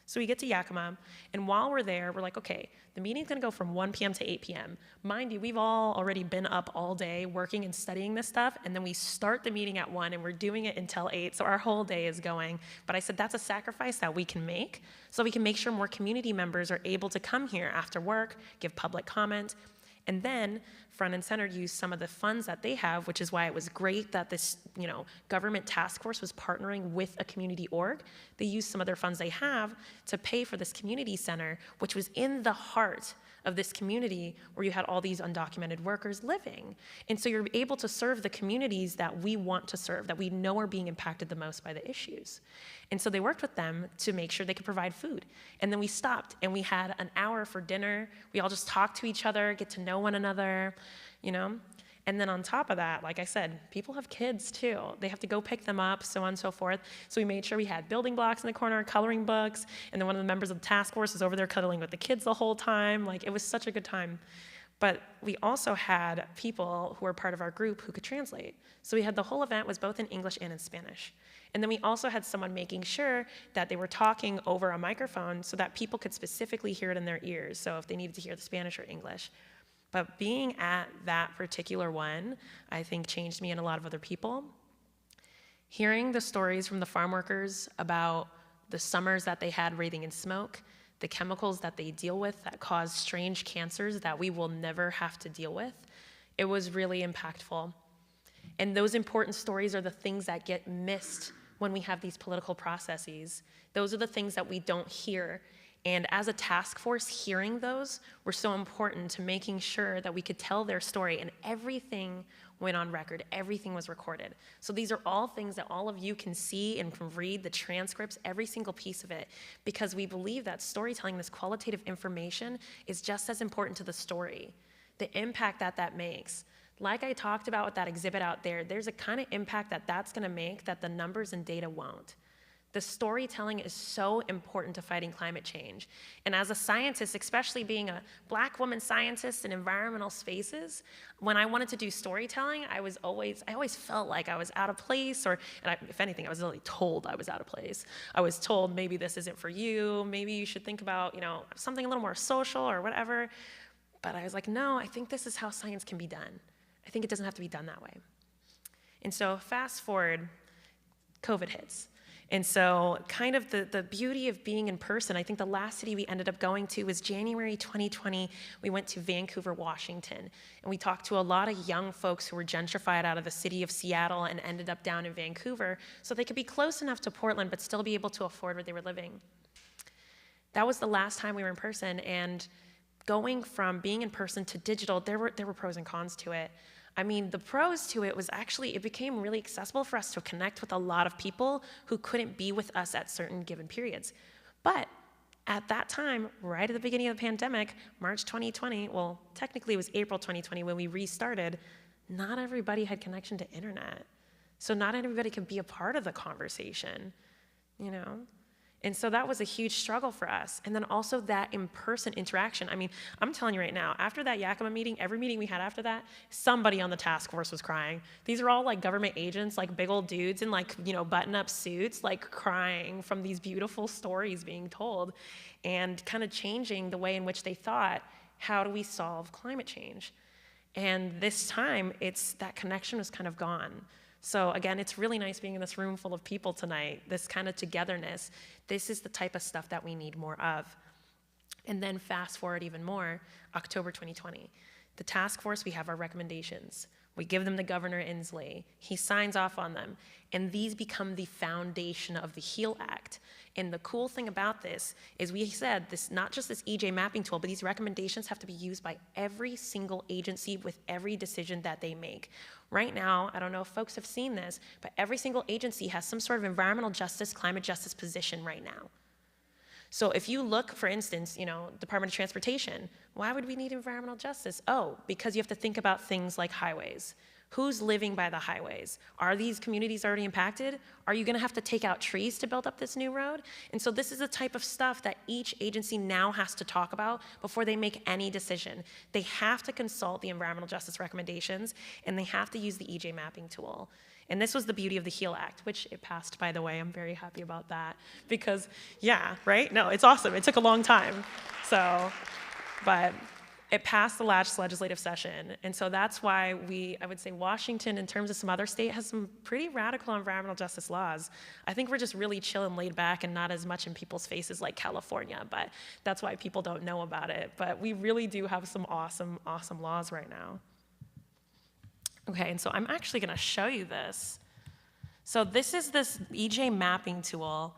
So we get to Yakima, and while we're there, we're like, okay, the meeting's gonna go from 1 p.m. to 8 p.m. Mind you, we've all already been up all day working and studying this stuff, and then we start the meeting at 1, and we're doing it until 8, so our whole day is going. But I said, that's a sacrifice that we can make, so we can make sure more community members are able to come here after work, give public comment, and then front and center use some of the funds that they have, which is why it was great that this, government task force was partnering with a community org. They used some of their funds they have to pay for this community center, which was in the heart of this community where you had all these undocumented workers living. And so you're able to serve the communities that we want to serve, that we know are being impacted the most by the issues. And so they worked with them to make sure they could provide food. And then we stopped and we had an hour for dinner. We all just talked to each other, get to know one another, And then on top of that, like I said, people have kids too. They have to go pick them up, so on and so forth. So we made sure we had building blocks in the corner, coloring books, and then one of the members of the task force was over there cuddling with the kids the whole time. Like, it was such a good time. But we also had people who were part of our group who could translate. So we had the whole event was both in English and in Spanish. And then we also had someone making sure that they were talking over a microphone so that people could specifically hear it in their ears, so if they needed to hear the Spanish or English. But being at that particular one, I think changed me and a lot of other people. Hearing the stories from the farm workers about the summers that they had breathing in smoke, the chemicals that they deal with that cause strange cancers that we will never have to deal with, it was really impactful. And those important stories are the things that get missed when we have these political processes. Those are the things that we don't hear. And as a task force, hearing those were so important to making sure that we could tell their story, and everything went on record, everything was recorded. So these are all things that all of you can see and can read the transcripts, every single piece of it, because we believe that storytelling, this qualitative information, is just as important to the story, the impact that that makes. Like I talked about with that exhibit out there, there's a kind of impact that that's gonna make that the numbers and data won't. The storytelling is so important to fighting climate change. And as a scientist, especially being a Black woman scientist in environmental spaces, when I wanted to do storytelling, I always felt like I was out of place, if anything, I was really told I was out of place. I was told, maybe this isn't for you, maybe you should think about, something a little more social or whatever. But I was like, no, I think this is how science can be done. I think it doesn't have to be done that way. And so fast forward, COVID hits. And so kind of the beauty of being in person, I think the last city we ended up going to was January 2020. We went to Vancouver, Washington. And we talked to a lot of young folks who were gentrified out of the city of Seattle and ended up down in Vancouver so they could be close enough to Portland but still be able to afford where they were living. That was the last time we were in person, and going from being in person to digital, there were pros and cons to it. I mean, the pros to it was actually, it became really accessible for us to connect with a lot of people who couldn't be with us at certain given periods. But at that time, right at the beginning of the pandemic, March 2020, well, technically it was April 2020 when we restarted, not everybody had connection to internet. So not everybody could be a part of the conversation, And so that was a huge struggle for us. And then also that in-person interaction. I mean, I'm telling you right now, after that Yakima meeting, every meeting we had after that, somebody on the task force was crying. These are all like government agents, like big old dudes in like, button-up suits, like crying from these beautiful stories being told and kind of changing the way in which they thought, how do we solve climate change? And this time, that connection was kind of gone. So again, it's really nice being in this room full of people tonight, this kind of togetherness. This is the type of stuff that we need more of. And then fast forward even more, October 2020. The task force, we have our recommendations. We give them to Governor Inslee. He signs off on them. And these become the foundation of the HEAL Act. And the cool thing about this is we said this, not just this EJ mapping tool, but these recommendations have to be used by every single agency with every decision that they make. Right now, I don't know if folks have seen this, but every single agency has some sort of environmental justice, climate justice position right now. So if you look, for instance, Department of Transportation, why would we need environmental justice? Oh, because you have to think about things like highways. Who's living by the highways? Are these communities already impacted? Are you gonna have to take out trees to build up this new road? And so this is the type of stuff that each agency now has to talk about before they make any decision. They have to consult the environmental justice recommendations, and they have to use the EJ mapping tool. And this was the beauty of the HEAL Act, which it passed, by the way. I'm very happy about that because, yeah, right? No, it's awesome. It took a long time. So, but it passed the last legislative session. And so that's why I would say Washington, in terms of some other state, has some pretty radical environmental justice laws. I think we're just really chill and laid back and not as much in people's faces like California, but that's why people don't know about it. But we really do have some awesome, awesome laws right now. Okay, and so I'm actually gonna show you this. So this is this EJ mapping tool.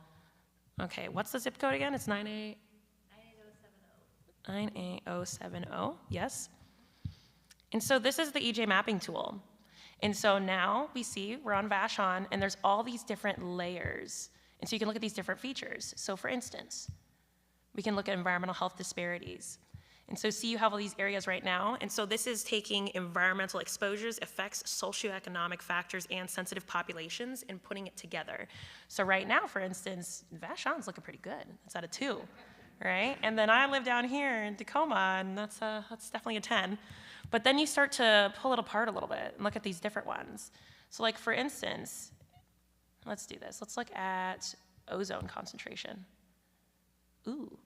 Okay, what's the zip code again? It's 98070, yes. And so this is the EJ mapping tool. And so now we see we're on Vashon, and there's all these different layers. And so you can look at these different features. So for instance, we can look at environmental health disparities. And so see you have all these areas right now. And so this is taking environmental exposures, effects, socioeconomic factors, and sensitive populations and putting it together. So right now, for instance, Vashon's looking pretty good. It's at a 2, right? And then I live down here in Tacoma, and that's definitely a 10. But then you start to pull it apart a little bit and look at these different ones. So like for instance, let's do this. Let's look at ozone concentration. Ooh.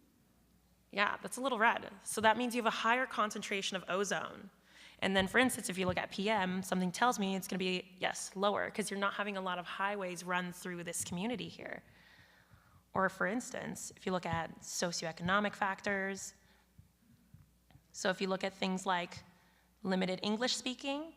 Yeah, that's a little red. So that means you have a higher concentration of ozone. And then, for instance, if you look at PM, something tells me it's going to be, yes, lower, because you're not having a lot of highways run through this community here. Or, for instance, if you look at socioeconomic factors, so if you look at things like limited English speaking,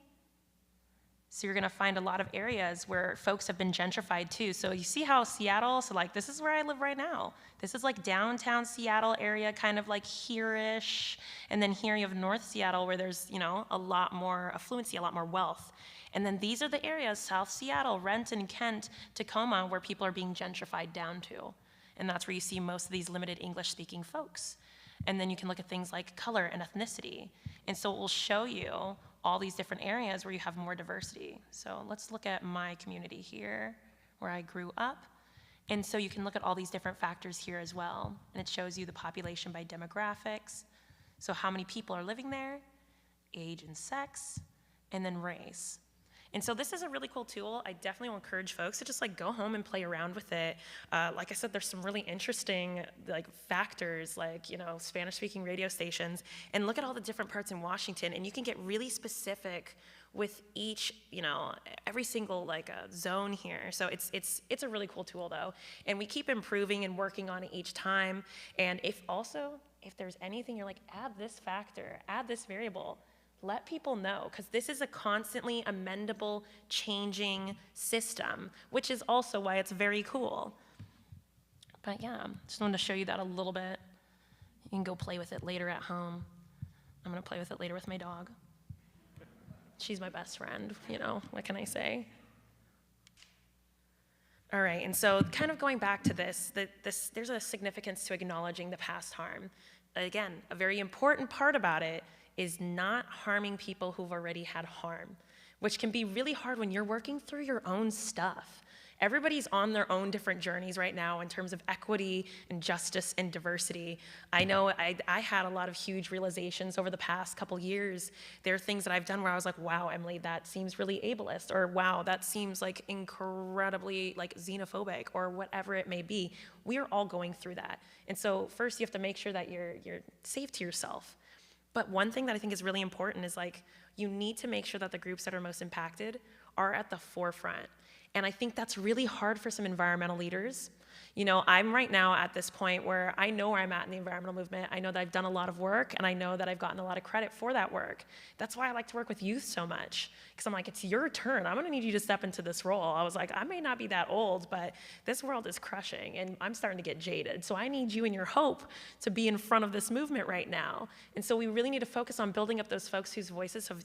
so you're going to find a lot of areas where folks have been gentrified too. So you see how Seattle, so like this is where I live right now. This is like downtown Seattle area, kind of like here-ish. And then here you have North Seattle where there's, a lot more affluency, a lot more wealth. And then these are the areas, South Seattle, Renton, Kent, Tacoma, where people are being gentrified down to. And that's where you see most of these limited English-speaking folks. And then you can look at things like color and ethnicity. And so it will show you all these different areas where you have more diversity. So let's look at my community here, where I grew up. And so you can look at all these different factors here as well. And it shows you the population by demographics. So how many people are living there, age and sex, and then race. And so this is a really cool tool. I definitely will encourage folks to just go home and play around with it. Like I said, there's some really interesting factors like, Spanish-speaking radio stations, and look at all the different parts in Washington, and you can get really specific with each, every single zone here. So it's a really cool tool though. And we keep improving and working on it each time. And if there's anything you're like, add this factor, add this variable, let people know, because this is a constantly amendable, changing system, which is also why it's very cool. But yeah, just wanted to show you that a little bit. You can go play with it later at home. I'm gonna play with it later with my dog. She's my best friend, what can I say? All right, and so kind of going back to this, there's a significance to acknowledging the past harm. Again, a very important part about it is not harming people who've already had harm, which can be really hard when you're working through your own stuff. Everybody's on their own different journeys right now in terms of equity and justice and diversity. I know I had a lot of huge realizations over the past couple years. There are things that I've done where I was like, wow, Emily, that seems really ableist, or wow, that seems incredibly xenophobic, or whatever it may be. We are all going through that. And so first you have to make sure that you're safe to yourself. But one thing that I think is really important is you need to make sure that the groups that are most impacted are at the forefront. And I think that's really hard for some environmental leaders. I'm right now at this point where I know where I'm at in the environmental movement. I know that I've done a lot of work, and I know that I've gotten a lot of credit for that work. That's why I like to work with youth so much, because I'm like, it's your turn. I'm gonna need you to step into this role. I was like, I may not be that old, but this world is crushing, and I'm starting to get jaded. So I need you and your hope to be in front of this movement right now. And so we really need to focus on building up those folks whose voices have,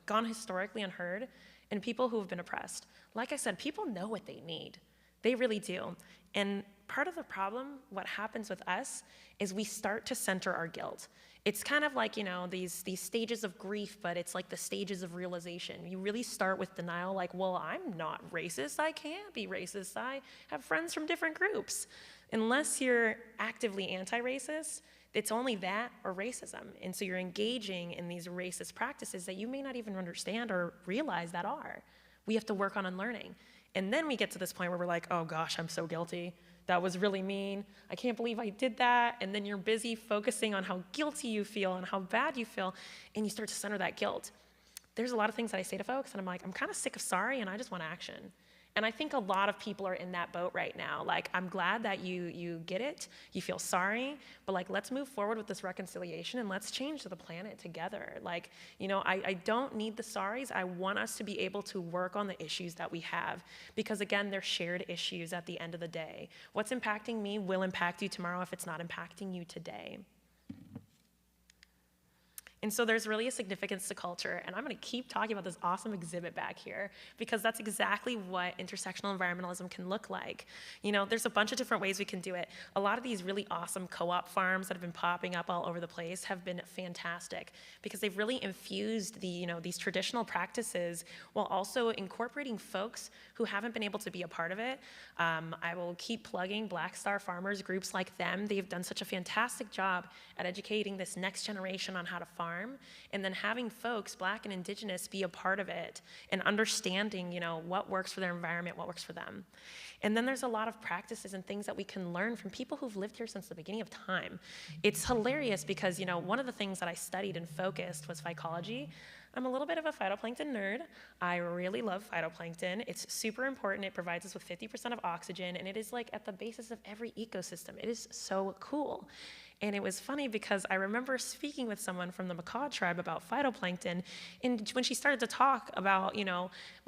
gone historically unheard, and people who have been oppressed. Like I said, people know what they need. They really do. And part of the problem, what happens with us, is we start to center our guilt. It's kind of like, these stages of grief, but it's like the stages of realization. You really start with denial, like, well, I'm not racist. I can't be racist. I have friends from different groups. Unless you're actively anti-racist, it's only that or racism. And so you're engaging in these racist practices that you may not even understand or realize that are. We have to work on unlearning. And then we get to this point where we're like, oh gosh, I'm so guilty. That was really mean. I can't believe I did that. And then you're busy focusing on how guilty you feel and how bad you feel, and you start to center that guilt. There's a lot of things that I say to folks, and I'm like, I'm kind of sick of sorry, and I just want action. And I think a lot of people are in that boat right now. Like, I'm glad that you get it, you feel sorry, but like, let's move forward with this reconciliation and let's change the planet together. Like, I don't need the sorries. I want us to be able to work on the issues that we have, because again, they're shared issues at the end of the day. What's impacting me will impact you tomorrow if it's not impacting you today. And so there's really a significance to culture, and I'm gonna keep talking about this awesome exhibit back here, because that's exactly what intersectional environmentalism can look like. There's a bunch of different ways we can do it. A lot of these really awesome co-op farms that have been popping up all over the place have been fantastic, because they've really infused these traditional practices while also incorporating folks who haven't been able to be a part of it. I will keep plugging Black Star Farmers, groups like them. They've done such a fantastic job at educating this next generation on how to farm, and then having folks, Black and Indigenous, be a part of it and understanding, what works for their environment, what works for them. And then there's a lot of practices and things that we can learn from people who've lived here since the beginning of time. It's hilarious because, one of the things that I studied and focused was phycology. I'm a little bit of a phytoplankton nerd. I really love phytoplankton. It's super important. It provides us with 50% of oxygen, and it is like at the basis of every ecosystem. It is so cool. And it was funny because I remember speaking with someone from the Macaw tribe about phytoplankton, and when she started to talk about,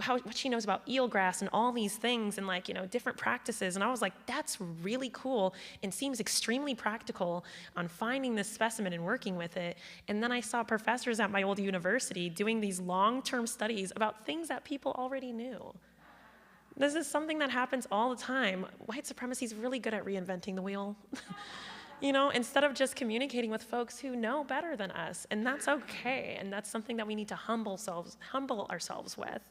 what she knows about eelgrass and all these things and different practices, and I was like, that's really cool and seems extremely practical on finding this specimen and working with it. And then I saw professors at my old university doing these long-term studies about things that people already knew. This is something that happens all the time. White supremacy is really good at reinventing the wheel. Instead of just communicating with folks who know better than us, and that's okay, and that's something that we need to humble ourselves with.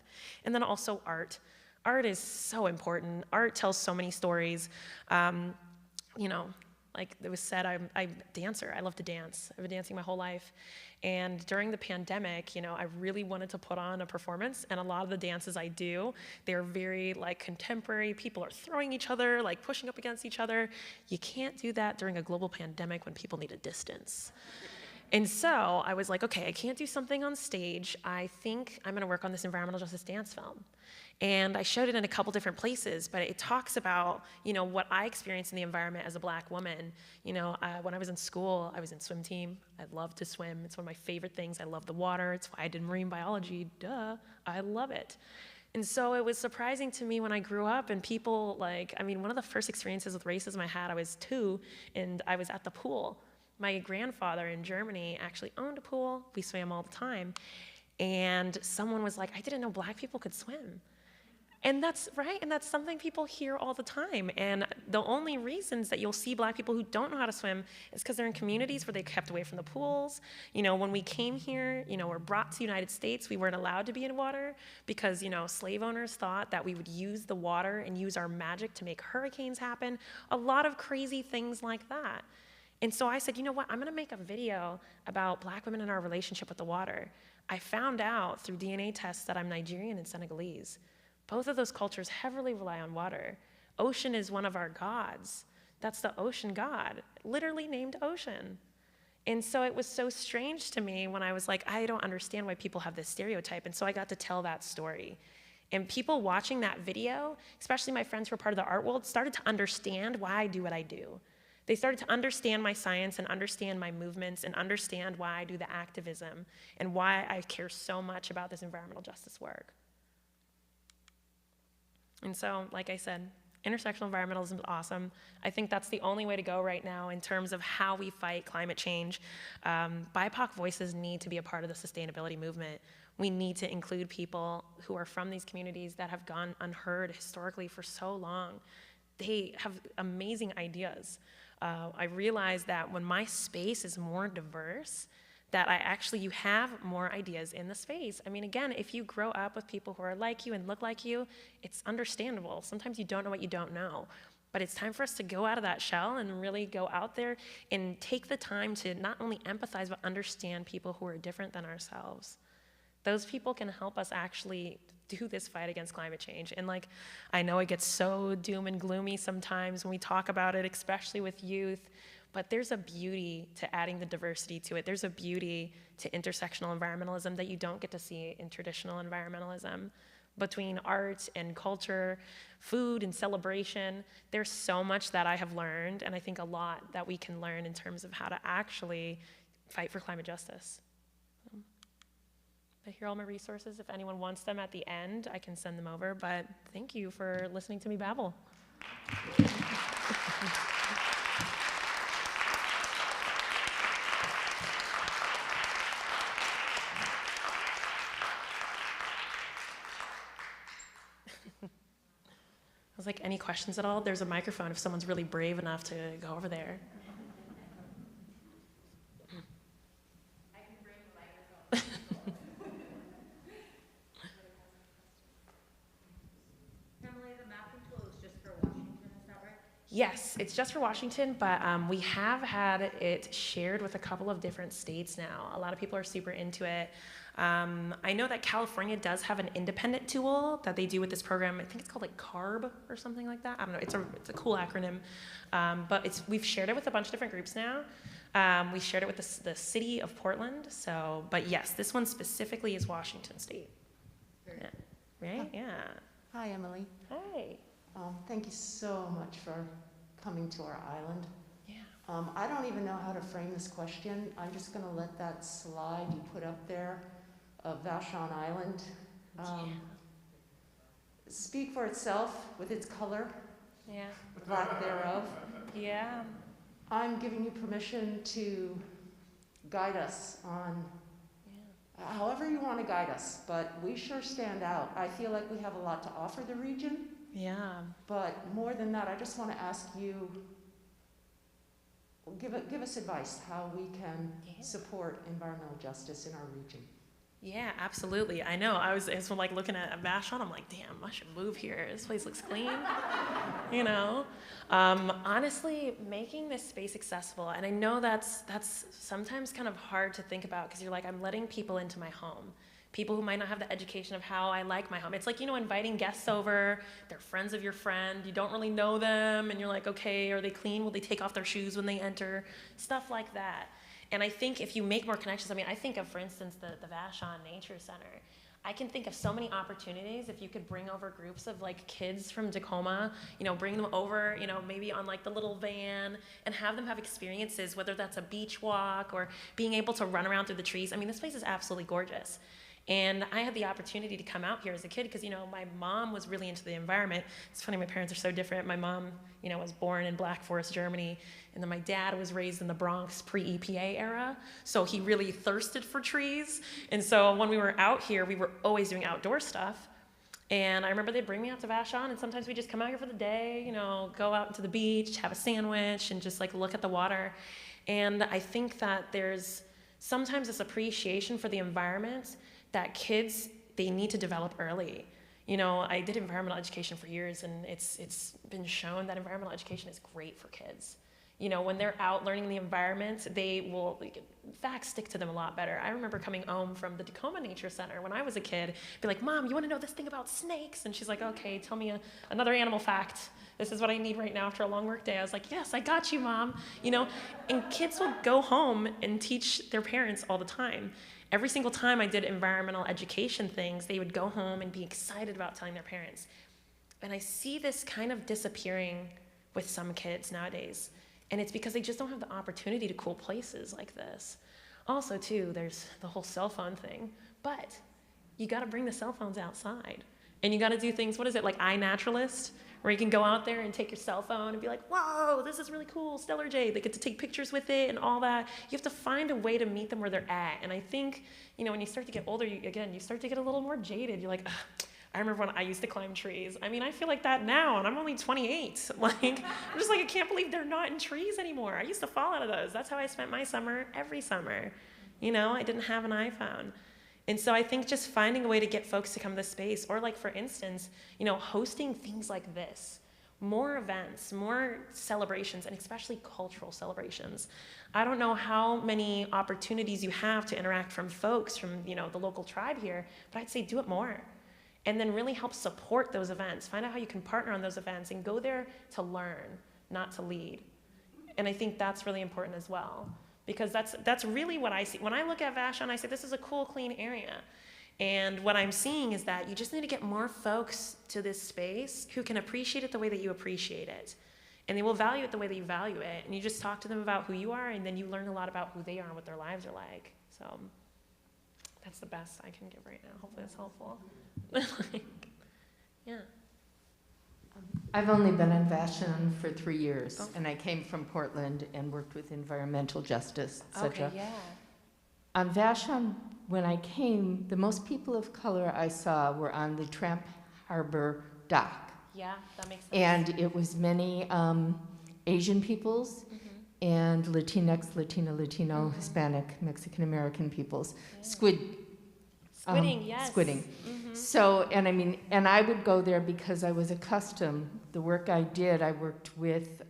And then also art. Art is so important. Art tells so many stories. Like it was said, I'm a dancer. I love to dance. I've been dancing my whole life. And during the pandemic, I really wanted to put on a performance, and a lot of the dances I do, they're very contemporary. People are throwing each other, pushing up against each other. You can't do that during a global pandemic when people need a distance. And so I was like, okay, I can't do something on stage. I think I'm gonna work on this environmental justice dance film. And I showed it in a couple different places, but it talks about, what I experienced in the environment as a Black woman. When I was in school, I was in swim team. I love to swim. It's one of my favorite things. I love the water. It's why I did marine biology. Duh, I love it. And so it was surprising to me when I grew up, and people one of the first experiences with racism I had, I was 2, and I was at the pool. My grandfather in Germany actually owned a pool. We swam all the time. And someone was like, I didn't know Black people could swim. And that's right, and that's something people hear all the time. And the only reasons that you'll see Black people who don't know how to swim is because they're in communities where they kept away from the pools. When we came here, were brought to the United States, we weren't allowed to be in water because, slave owners thought that we would use the water and use our magic to make hurricanes happen. A lot of crazy things like that. And so I said, you know what, I'm gonna make a video about Black women and our relationship with the water. I found out through DNA tests that I'm Nigerian and Senegalese. Both of those cultures heavily rely on water. Ocean is one of our gods. That's the ocean god, literally named Ocean. And so it was so strange to me when I was like, I don't understand why people have this stereotype. And so I got to tell that story. And people watching that video, especially my friends who are part of the art world, started to understand why I do what I do. They started to understand my science and understand my movements and understand why I do the activism and why I care so much about this environmental justice work. And so, like I said, Intersectional environmentalism is awesome. I think that's the only way to go right now in terms of how we fight climate change. BIPOC voices need to be a part of the sustainability movement. We need to include people who are from these communities that have gone unheard historically for so long. They have amazing ideas. I realize that when my space is more diverse, that you have more ideas in the space. I mean, again, if you grow up with people who are like you and look like you, it's understandable. Sometimes you don't know what you don't know. But it's time for us to go out of that shell and really go out there and take the time to not only empathize, but understand people who are different than ourselves. Those people can help us actually do this fight against climate change. And like, I know it gets so doom and gloomy sometimes when we talk about it, especially with youth, but there's a beauty to adding the diversity to it. There's a beauty to intersectional environmentalism that you don't get to see in traditional environmentalism. Between art and culture, food and celebration, there's so much that I have learned, and I think a lot that we can learn in terms of how to actually fight for climate justice. I hear all my resources. If anyone wants them at the end, I can send them over, but thank you for listening to me babble. I was like, any questions at all? There's a microphone if someone's really brave enough to go over there. I can bring the microphone. Emily, the mapping tool is just for Washington, is that right? Yes, it's just for Washington, but we have had it shared with a couple of different states now. A lot of people are super into it. I know that California does have an independent tool that they do with this program. I think it's called like CARB or something like that. I don't know. It's a cool acronym, but we've shared it with a bunch of different groups now. We shared it with the city of Portland. So, but yes, this one specifically is Washington State. Yeah. Right? Yeah. Hi, Emily. Hi. Thank you so much for coming to our island. Yeah. I don't even know how to frame this question. I'm just going to let that slide you put up there of Vashon Island speak for itself with its color, lack thereof. Yeah. I'm giving you permission to guide us on however you want to guide us, but we sure stand out. I feel like we have a lot to offer the region. Yeah. But more than that, I just want to ask you, give us advice how we can support environmental justice in our region. Yeah, absolutely. I know. I was like looking at Vashon. I'm like, damn, I should move here. This place looks clean. You know, honestly, making this space accessible, and I know that's sometimes kind of hard to think about because you're like, I'm letting people into my home. People who might not have the education of how I like my home. It's like, you know, inviting guests over, they're friends of your friend, you don't really know them, and you're like, okay, are they clean? Will they take off their shoes when they enter? Stuff like that. And I think if you make more connections, I mean, I think of, for instance, the Vashon Nature Center. I can think of so many opportunities if you could bring over groups of like kids from Tacoma, you know, bring them over, you know, maybe on like the little van and have them have experiences, whether that's a beach walk or being able to run around through the trees. I mean, this place is absolutely gorgeous. And I had the opportunity to come out here as a kid because, you know, my mom was really into the environment. It's funny, my parents are so different. My mom, you know, was born in Black Forest, Germany, and then my dad was raised in the Bronx pre-EPA era, so he really thirsted for trees. And so when we were out here, we were always doing outdoor stuff. And I remember they'd bring me out to Vashon, and sometimes we just come out here for the day, you know, go out to the beach, have a sandwich, and just like look at the water. And I think that there's sometimes this appreciation for the environment that kids, they need to develop early. You know, I did environmental education for years, and it's been shown that environmental education is great for kids. You know, when they're out learning the environment, they will, facts stick to them a lot better. I remember coming home from the Tacoma Nature Center when I was a kid, be like, Mom, you wanna know this thing about snakes? And she's like, okay, tell me another animal fact. This is what I need right now after a long work day. I was like, yes, I got you, Mom. You know, and kids will go home and teach their parents all the time. Every single time I did environmental education things, they would go home and be excited about telling their parents. And I see this kind of disappearing with some kids nowadays. And it's because they just don't have the opportunity to cool places like this. Also, too, there's the whole cell phone thing. But you gotta bring the cell phones outside. And you gotta do things, what is it, like iNaturalist, where you can go out there and take your cell phone and be like, whoa, this is really cool, stellar jade. They get to take pictures with it and all that. You have to find a way to meet them where they're at. And I think, you know, when you start to get older, you start to get a little more jaded. You're like, ugh. I remember when I used to climb trees. I mean, I feel like that now, and I'm only 28. Like, I'm just like, I can't believe they're not in trees anymore. I used to fall out of those. That's how I spent my summer every summer. You know, I didn't have an iPhone. And so I think just finding a way to get folks to come to this space, or like, for instance, you know, hosting things like this, more events, more celebrations, and especially cultural celebrations. I don't know how many opportunities you have to interact from folks from, you know, the local tribe here, but I'd say do it more. And then really help support those events. Find out how you can partner on those events and go there to learn, not to lead. And I think that's really important as well, because that's really what I see. When I look at Vashon, I say this is a cool, clean area. And what I'm seeing is that you just need to get more folks to this space who can appreciate it the way that you appreciate it. And they will value it the way that you value it. And you just talk to them about who you are, and then you learn a lot about who they are and what their lives are like. So that's the best I can give right now. Hopefully that's helpful. Yeah. I've only been in Vashon for 3 years, and I came from Portland and worked with environmental justice, etc. Okay, yeah. On Vashon, when I came, the most people of color I saw were on the Tramp Harbor dock. Yeah, that makes sense. And it was many Asian peoples and Latinx, Latino, Hispanic, Mexican American peoples. Yeah. Squidding, yes. Squidding. So, and I mean, and I would go there because I was accustomed, the work I did, I worked with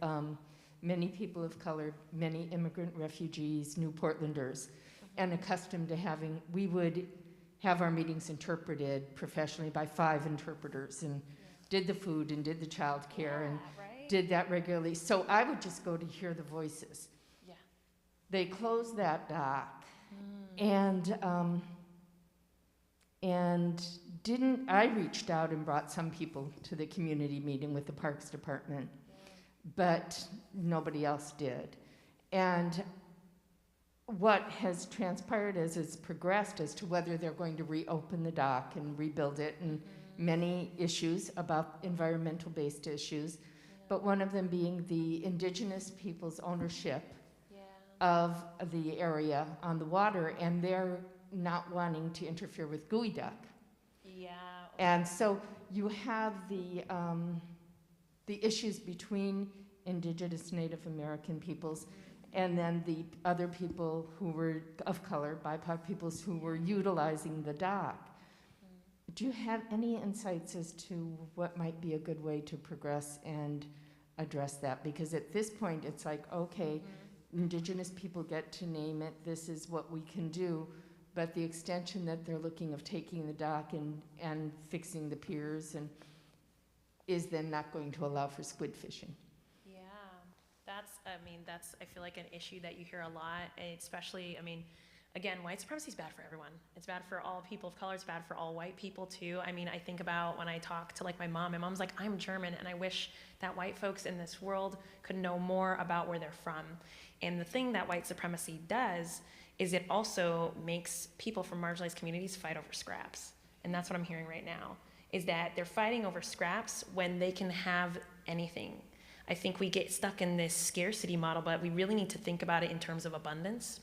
many people of color, many immigrant refugees, New Portlanders, and accustomed to having, we would have our meetings interpreted professionally by 5 interpreters, and did the food and did the child care and did that regularly. So I would just go to hear the voices. Yeah. They closed that dock, and didn't, I reached out and brought some people to the community meeting with the Parks Department, but nobody else did. And what has transpired as it's progressed as to whether they're going to reopen the dock and rebuild it, and many issues about environmental-based issues, but one of them being the indigenous people's ownership of the area on the water, and they're not wanting to interfere with geoduck. Yeah. And so you have the issues between indigenous Native American peoples and then the other people who were of color, BIPOC peoples who were utilizing the dock. Do you have any insights as to what might be a good way to progress and address that? Because at this point, it's like, okay, indigenous people get to name it, this is what we can do, but the extension that they're looking of taking the dock and fixing the piers and is then not going to allow for squid fishing. Yeah, that's, I feel like an issue that you hear a lot, and especially, again, white supremacy is bad for everyone. It's bad for all people of color. It's bad for all white people too. I think about when I talk to like my mom's like, I'm German, and I wish that white folks in this world could know more about where they're from. And the thing that white supremacy does is it also makes people from marginalized communities fight over scraps. And that's what I'm hearing right now, is that they're fighting over scraps when they can have anything. I think we get stuck in this scarcity model, but we really need to think about it in terms of abundance.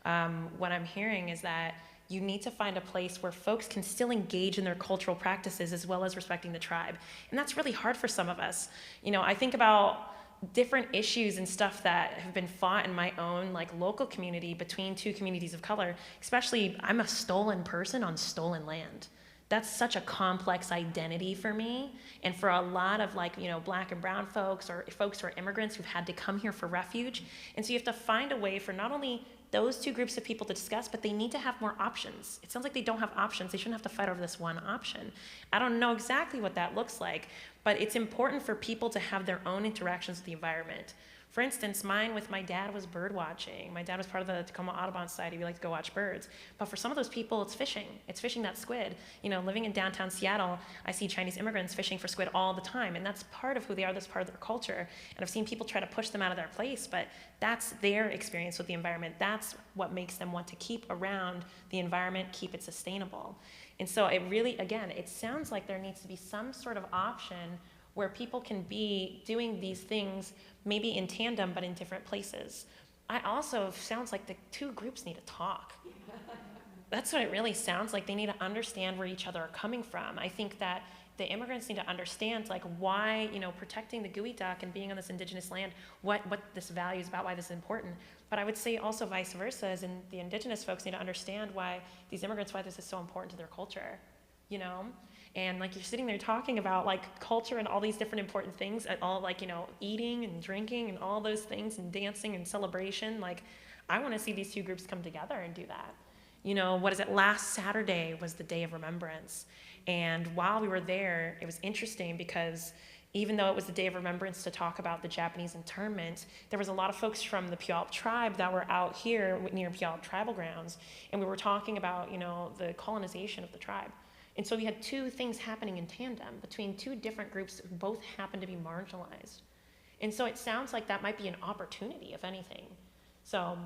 What I'm hearing is that you need to find a place where folks can still engage in their cultural practices as well as respecting the tribe. And that's really hard for some of us. I think about different issues and stuff that have been fought in my own like local community between 2 communities of color, especially I'm a stolen person on stolen land. That's such a complex identity for me, and for a lot of like, black and brown folks or folks who are immigrants who've had to come here for refuge. And so you have to find a way for not only those 2 groups of people to discuss, but they need to have more options. It sounds like they don't have options. They shouldn't have to fight over this one option. I don't know exactly what that looks like, but it's important for people to have their own interactions with the environment. For instance, mine with my dad was bird watching. My dad was part of the Tacoma Audubon Society. We like to go watch birds. But for some of those people, it's fishing. It's fishing that squid. Living in downtown Seattle, I see Chinese immigrants fishing for squid all the time, and that's part of who they are, that's part of their culture. And I've seen people try to push them out of their place, but that's their experience with the environment. That's what makes them want to keep around the environment, keep it sustainable. And so it really, again, it sounds like there needs to be some sort of option where people can be doing these things maybe in tandem but in different places. I also, sounds like the two groups need to talk. That's what it really sounds like. They need to understand where each other are coming from. I think that the immigrants need to understand like why, protecting the gooey duck and being on this indigenous land, what this value is about, why this is important. But I would say also vice versa, as in the indigenous folks need to understand why these immigrants, why this is so important to their culture, And like you're sitting there talking about like culture and all these different important things, all like, eating and drinking and all those things and dancing and celebration. Like I want to see these two groups come together and do that. Last Saturday was the Day of Remembrance. And while we were there, it was interesting because even though it was the Day of Remembrance to talk about the Japanese internment, there was a lot of folks from the Puyallup Tribe that were out here near Puyallup Tribal grounds, and we were talking about, the colonization of the tribe. And so we had two things happening in tandem between two different groups who both happened to be marginalized. And so it sounds like that might be an opportunity, if anything. So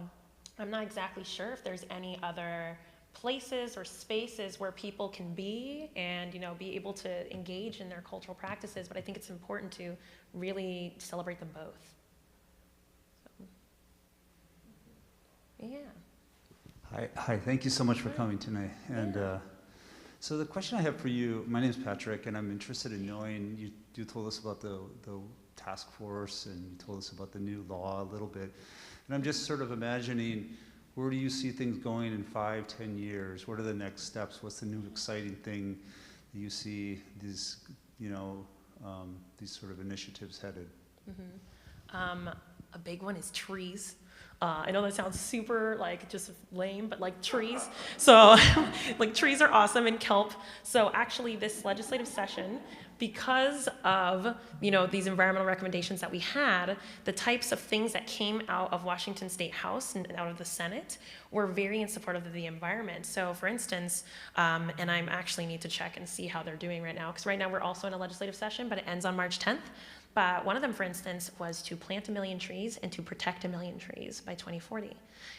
I'm not exactly sure if there's any other places or spaces where people can be and be able to engage in their cultural practices, but I think it's important to really celebrate them both. So, yeah. Hi, thank you so much for coming tonight. And so the question I have for you, my name is Patrick, and I'm interested in knowing, you told us about the task force and you told us about the new law a little bit, and I'm just sort of imagining, where do you see things going in 5, 10 years? What are the next steps? What's the new exciting thing that you see these, these sort of initiatives headed? Mm-hmm. A big one is trees. I know that sounds super just lame, but trees. So trees are awesome, and kelp. So actually this legislative session, because of these environmental recommendations that we had, the types of things that came out of Washington State House and out of the Senate were very in support of the environment. So for instance, and I actually need to check and see how they're doing right now, because right now we're also in a legislative session, but it ends on March 10th. But one of them, for instance, was to plant 1 million trees and to protect 1 million trees by 2040.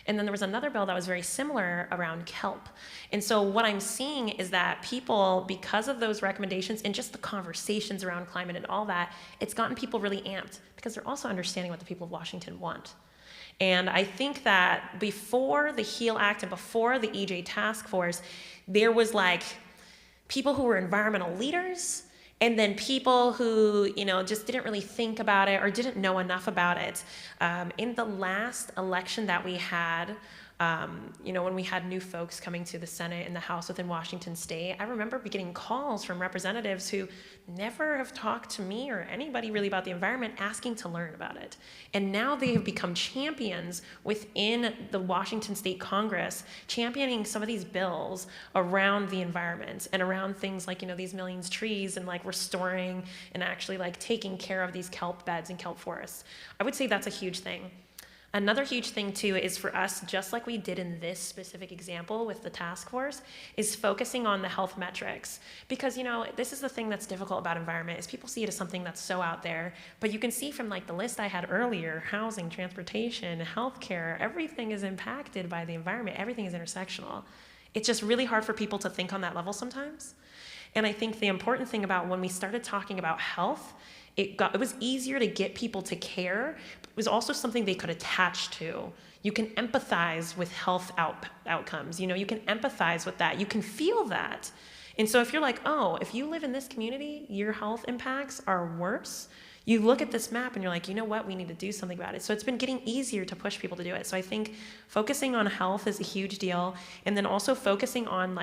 And then there was another bill that was very similar around kelp. And so what I'm seeing is that people, because of those recommendations and just the conversations around climate and all that, it's gotten people really amped because they're also understanding what the people of Washington want. And I think that before the HEAL Act and before the EJ Task Force, there was people who were environmental leaders, and then people who, just didn't really think about it or didn't know enough about it. In the last election that we had, when we had new folks coming to the Senate and the House within Washington State, I remember getting calls from representatives who never have talked to me or anybody really about the environment, asking to learn about it. And now they have become champions within the Washington State Congress, championing some of these bills around the environment and around things like, these millions of trees and restoring and actually taking care of these kelp beds and kelp forests. I would say that's a huge thing. Another huge thing too is for us, just like we did in this specific example with the task force, is focusing on the health metrics. Because this is the thing that's difficult about environment, is people see it as something that's so out there, but you can see from the list I had earlier, housing, transportation, healthcare, everything is impacted by the environment, everything is intersectional. It's just really hard for people to think on that level sometimes. And I think the important thing about when we started talking about health, it was easier to get people to care. It was also something they could attach to. You can empathize with health outcomes. You can empathize with that. You can feel that. And so if you're if you live in this community, your health impacts are worse, you look at this map and you're you know what, we need to do something about it. So it's been getting easier to push people to do it. So I think focusing on health is a huge deal. And then also focusing on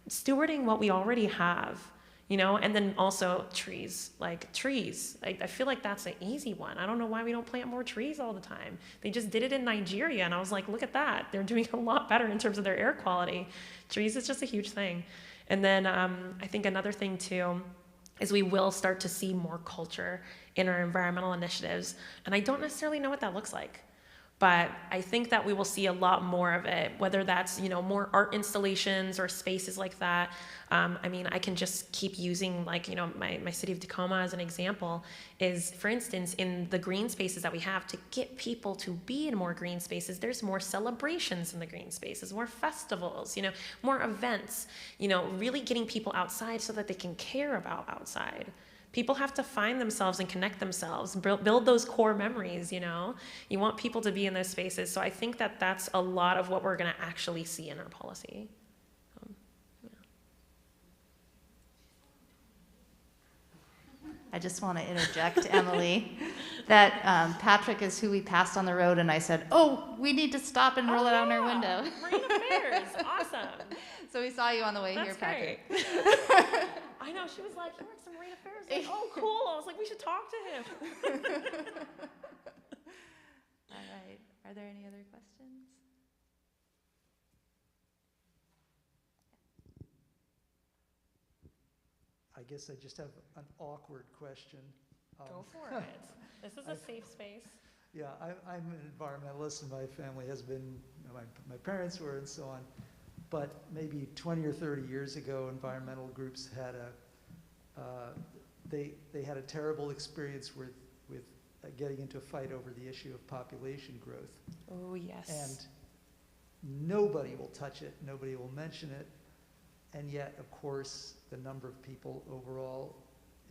stewarding what we already have. And then also trees, trees. I feel like that's an easy one. I don't know why we don't plant more trees all the time. They just did it in Nigeria, and I was look at that. They're doing a lot better in terms of their air quality. Trees is just a huge thing. And then I think another thing too is we will start to see more culture in our environmental initiatives. And I don't necessarily know what that looks like. But I think that we will see a lot more of it, whether that's, more art installations or spaces like that. I can just keep using my city of Tacoma as an example is, for instance, in the green spaces that we have, to get people to be in more green spaces, there's more celebrations in the green spaces, more festivals, more events, really getting people outside so that they can care about outside. People have to find themselves and connect themselves, build those core memories, you know? You want people to be in those spaces. So I think that that's a lot of what we're gonna actually see in our policy. Yeah. I just want to interject, Emily, that Patrick is who we passed on the road, and I said, oh, we need to stop and roll it out our window. Rate of affairs, awesome. So we saw you on the way That's here, Patrick. I know, she was like, he works in rate of affairs. Like, oh, cool. I was like, we should talk to him. All right. Are there any other questions? I guess I just have an awkward question. Go for it. This is a safe space. Yeah, I'm an environmentalist, and my family has been, you know, my parents were, and so on. But maybe 20 or 30 years ago, environmental groups had they had a terrible experience with getting into a fight over the issue of population growth. Oh, yes. And nobody will touch it, nobody will mention it, and yet, of course, the number of people overall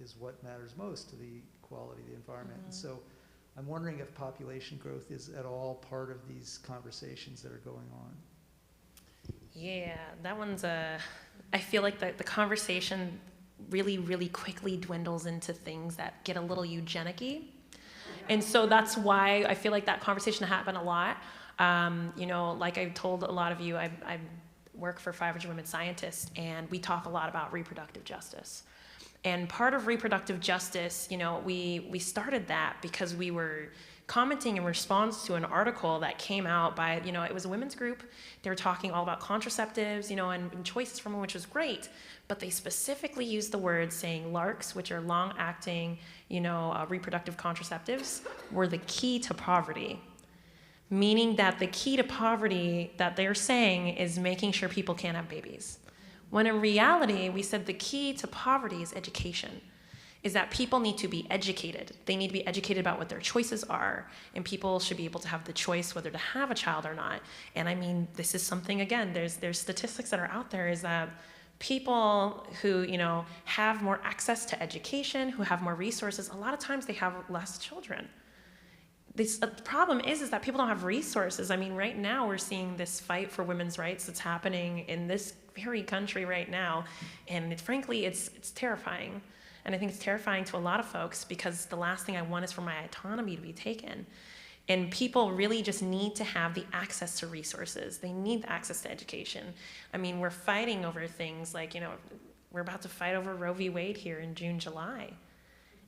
is what matters most to the quality of the environment. And so I'm wondering if population growth is at all part of these conversations that are going on. Yeah, that one's I feel like the conversation really, really quickly dwindles into things that get a little eugenic-y. And so that's why I feel like that conversation happened a lot. You know, like I've told a lot of you, I work for 500 Women Scientists, and we talk a lot about reproductive justice. And part of reproductive justice, you know, we started that because we were commenting in response to an article that came out by, you know, it was a women's group. They were talking all about contraceptives, you know, and choices from them, which was great. But they specifically used the words saying LARCs, which are long-acting, you know, reproductive contraceptives, were the key to poverty. Meaning that the key to poverty that they're saying is making sure people can't have babies. When in reality, we said the key to poverty is education, is that people need to be educated. They need to be educated about what their choices are, and people should be able to have the choice whether to have a child or not. And I mean, this is something, again, there's statistics that are out there, is that people who, you know, have more access to education, who have more resources, a lot of times they have less children. The problem is that people don't have resources. I mean, right now we're seeing this fight for women's rights that's happening in this very country right now, and frankly, it's terrifying. And I think it's terrifying to a lot of folks, because the last thing I want is for my autonomy to be taken. And people really just need to have the access to resources. They need the access to education. I mean, we're fighting over things like, you know, we're about to fight over Roe v. Wade here in June, July.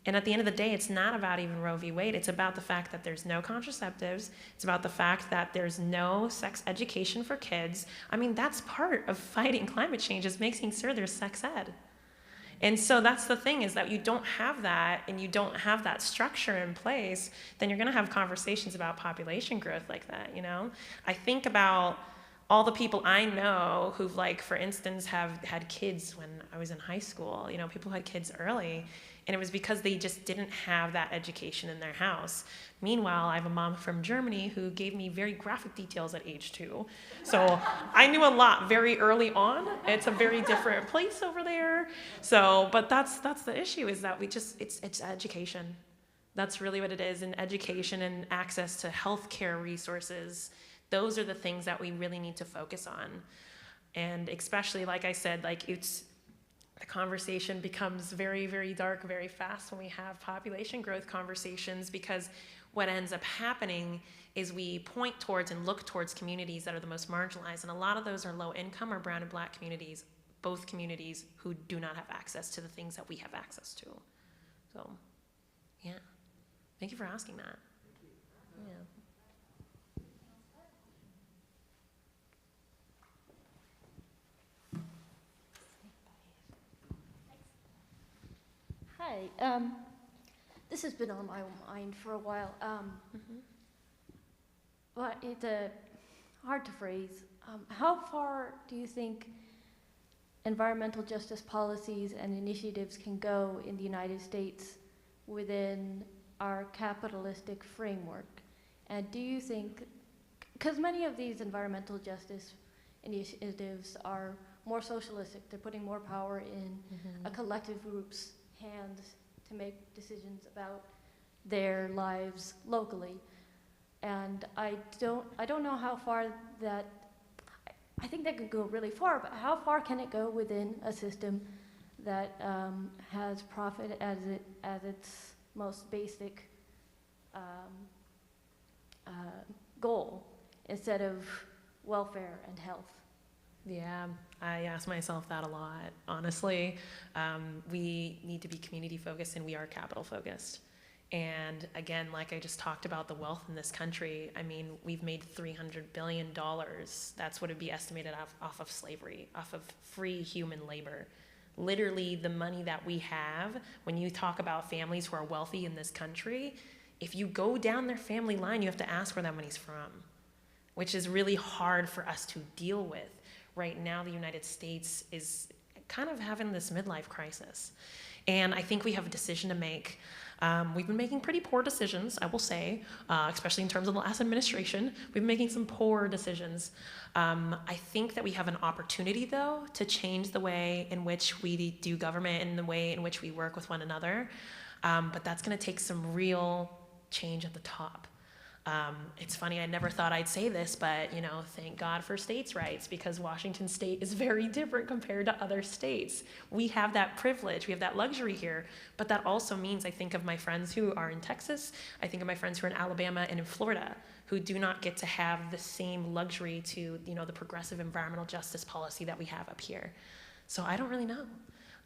And at the end of the day, it's not about even Roe v. Wade. It's about the fact that there's no contraceptives. It's about the fact that there's no sex education for kids. I mean, that's part of fighting climate change, is making sure there's sex ed. And so that's the thing, is that you don't have that, and you don't have that structure in place, then you're gonna have conversations about population growth like that, you know? I think about all the people I know who've, like, for instance, have had kids when I was in high school, you know, people who had kids early, and it was because they just didn't have that education in their house. Meanwhile, I have a mom from Germany who gave me very graphic details at age 2. So I knew a lot very early on. It's a very different place over there. So, but that's the issue, is that it's education. That's really what it is, and education and access to healthcare resources. Those are the things that we really need to focus on. And especially, like I said, like, the conversation becomes very, very dark very fast when we have population growth conversations, because what ends up happening is we point towards and look towards communities that are the most marginalized, and a lot of those are low income or brown and black communities, both communities who do not have access to the things that we have access to. So, yeah. Thank you for asking that. Yeah. Hi, this has been on my mind for a while, but it's hard to phrase. How far do you think environmental justice policies and initiatives can go in the United States within our capitalistic framework? And do you think, because many of these environmental justice initiatives are more socialistic, they're putting more power in a collective group's hands to make decisions about their lives locally. And I don't know how far that, I think that could go really far, but how far can it go within a system that has profit as its most basic goal instead of welfare and health? Yeah, I ask myself that a lot, honestly. We need to be community focused and we are capital focused. And again, like I just talked about the wealth in this country, I mean, we've made $300 billion. That's what it'd be estimated off of slavery, off of free human labor. Literally the money that we have, when you talk about families who are wealthy in this country, if you go down their family line, you have to ask where that money's from, which is really hard for us to deal with. Right now, the United States is kind of having this midlife crisis. And I think we have a decision to make. We've been making pretty poor decisions, I will say, especially in terms of the last administration. We've been making some poor decisions. I think that we have an opportunity, though, to change the way in which we do government and the way in which we work with one another. But that's going to take some real change at the top. It's funny, I never thought I'd say this, but, you know, thank God for states' rights, because Washington State is very different compared to other states. We have that privilege, we have that luxury here, but that also means I think of my friends who are in Texas, I think of my friends who are in Alabama and in Florida, who do not get to have the same luxury to, you know, the progressive environmental justice policy that we have up here. So I don't really know.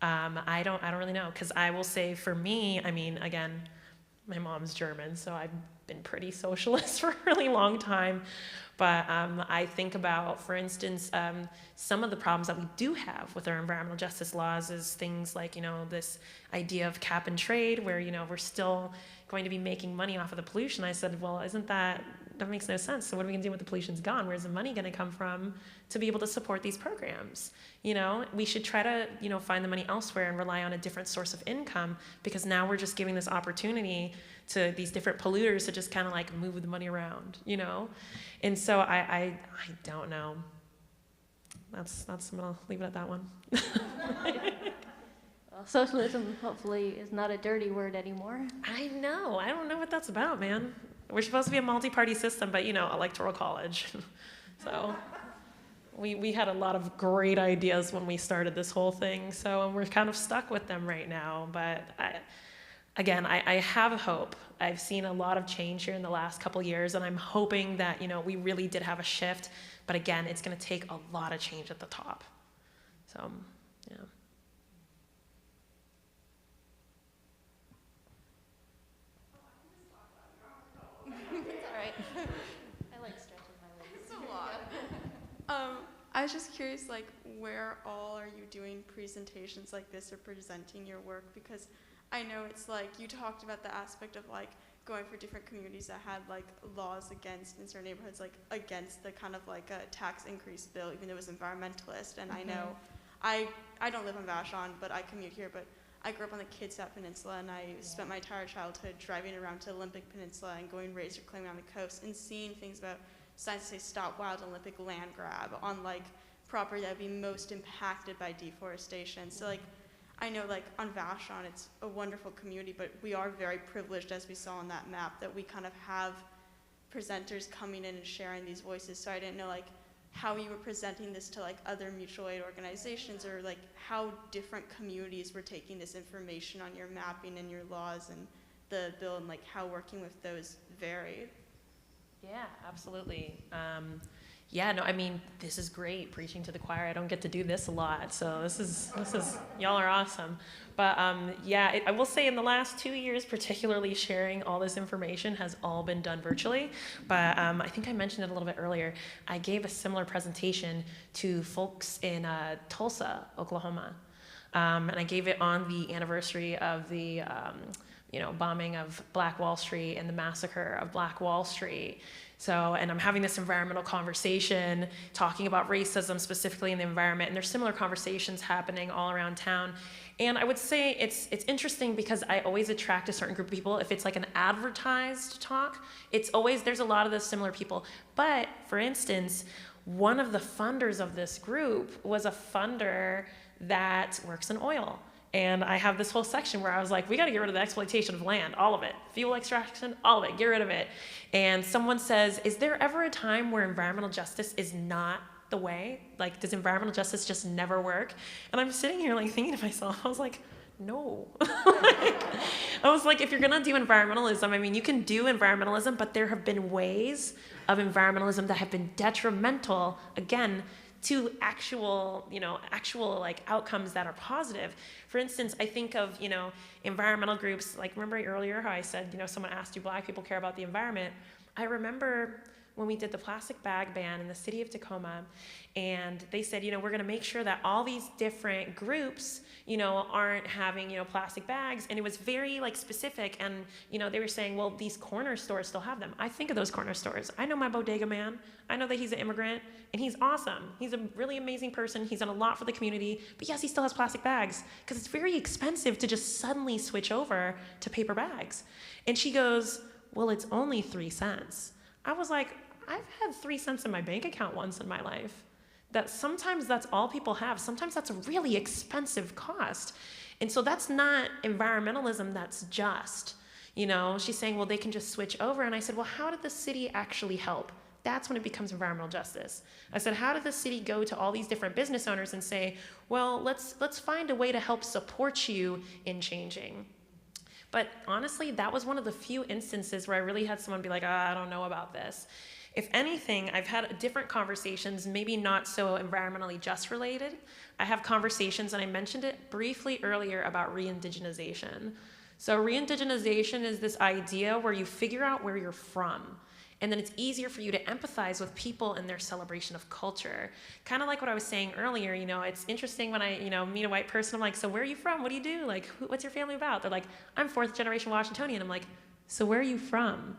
I don't really know, because I will say for me, I mean, again, my mom's German, so I've been pretty socialist for a really long time. But I think about, for instance, some of the problems that we do have with our environmental justice laws is things like, you know, this idea of cap and trade, where, you know, we're still going to be making money off of the pollution. I said, well, that makes no sense. So what are we gonna do when the pollution's gone? Where's the money gonna come from to be able to support these programs? You know, we should try to, you know, find the money elsewhere and rely on a different source of income, because now we're just giving this opportunity to these different polluters to just kind of like move the money around, you know? And so I don't know. I'm gonna leave it at that one. Well, socialism hopefully is not a dirty word anymore. I know, I don't know what that's about, man. We're supposed to be a multi-party system, but, you know, electoral college. So we had a lot of great ideas when we started this whole thing, so we're kind of stuck with them right now. But I have hope. I've seen a lot of change here in the last couple years, and I'm hoping that, you know, we really did have a shift. But again, it's going to take a lot of change at the top. So, yeah. I was just curious, like, where all are you doing presentations like this or presenting your work? Because I know it's like, you talked about the aspect of like going for different communities that had like laws against, in certain neighborhoods, like against the kind of like a tax increase bill, even though it was environmentalist. And I know, I don't live on Vashon, but I commute here, but I grew up on the Kitsap Peninsula, and I spent my entire childhood driving around to Olympic Peninsula and going razor claiming on the coast and seeing things about signs that say stop wild Olympic land grab on like property that would be most impacted by deforestation. So like, I know like on Vashon, it's a wonderful community, but we are very privileged, as we saw on that map, that we kind of have presenters coming in and sharing these voices. So I didn't know like how you were presenting this to like other mutual aid organizations, or like how different communities were taking this information on your mapping and your laws and the bill, and like how working with those varied. Yeah, absolutely. Yeah, no, I mean, this is great, preaching to the choir. I don't get to do this a lot, so this is y'all are awesome. But yeah, I will say in the last 2 years, particularly, sharing all this information has all been done virtually. But I think I mentioned it a little bit earlier. I gave a similar presentation to folks in Tulsa, Oklahoma. And I gave it on the anniversary of the bombing of Black Wall Street and the massacre of Black Wall Street. So, and I'm having this environmental conversation, talking about racism specifically in the environment, and there's similar conversations happening all around town. And I would say it's interesting because I always attract a certain group of people. If it's like an advertised talk, there's a lot of those similar people. But for instance, one of the funders of this group was a funder that works in oil. And I have this whole section where I was like, we got to get rid of the exploitation of land, all of it. Fuel extraction, all of it, get rid of it. And someone says, is there ever a time where environmental justice is not the way? Like, does environmental justice just never work? And I'm sitting here like thinking to myself, I was like, no. I was like, if you're gonna do environmentalism, I mean, you can do environmentalism, but there have been ways of environmentalism that have been detrimental, again, to actual like outcomes that are positive. For instance, I think of, environmental groups, like remember earlier how I said, someone asked, do Black people care about the environment? I remember when we did the plastic bag ban in the city of Tacoma, and they said, we're gonna make sure that all these different groups, aren't having, plastic bags, and it was very like specific, and, they were saying, well, these corner stores still have them. I think of those corner stores. I know my bodega man. I know that he's an immigrant, and he's awesome. He's a really amazing person. He's done a lot for the community, but yes, he still has plastic bags, because it's very expensive to just suddenly switch over to paper bags. And she goes, well, it's only 3 cents. I was like, I've had 3 cents in my bank account once in my life. That sometimes that's all people have. Sometimes that's a really expensive cost. And so that's not environmentalism that's just. She's saying, well, they can just switch over. And I said, well, how did the city actually help? That's when it becomes environmental justice. I said, how did the city go to all these different business owners and say, well, let's find a way to help support you in changing? But honestly, that was one of the few instances where I really had someone be like, I don't know about this. If anything, I've had different conversations, maybe not so environmentally just related. I have conversations, and I mentioned it briefly earlier, about re-indigenization. So re-indigenization is this idea where you figure out where you're from, and then it's easier for you to empathize with people and their celebration of culture. Kind of like what I was saying earlier, it's interesting when I, meet a white person, I'm like, so where are you from? What do you do? Like, what's your family about? They're like, I'm 4th generation Washingtonian. I'm like, so where are you from?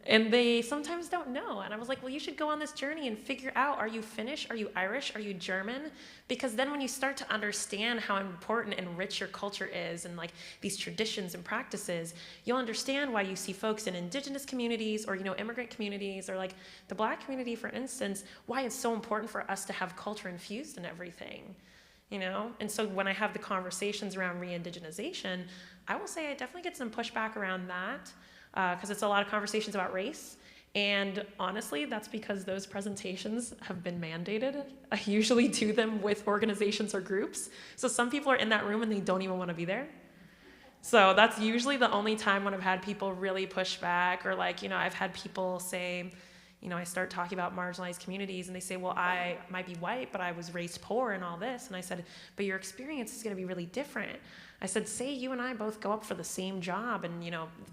And they sometimes don't know. And I was like, well, you should go on this journey and figure out, are you Finnish? Are you Irish? Are you German? Because then when you start to understand how important and rich your culture is, and like these traditions and practices, you'll understand why you see folks in indigenous communities, or, immigrant communities, or like the Black community, for instance, why it's so important for us to have culture infused in everything. And so when I have the conversations around re-indigenization, I will say I definitely get some pushback around that. Because it's a lot of conversations about race. And honestly, that's because those presentations have been mandated. I usually do them with organizations or groups. So some people are in that room and they don't even want to be there. So that's usually the only time when I've had people really push back, or like, I've had people say, I start talking about marginalized communities, and they say, well, I might be white, but I was raised poor and all this. And I said, but your experience is going to be really different. I said, say you and I both go up for the same job, and,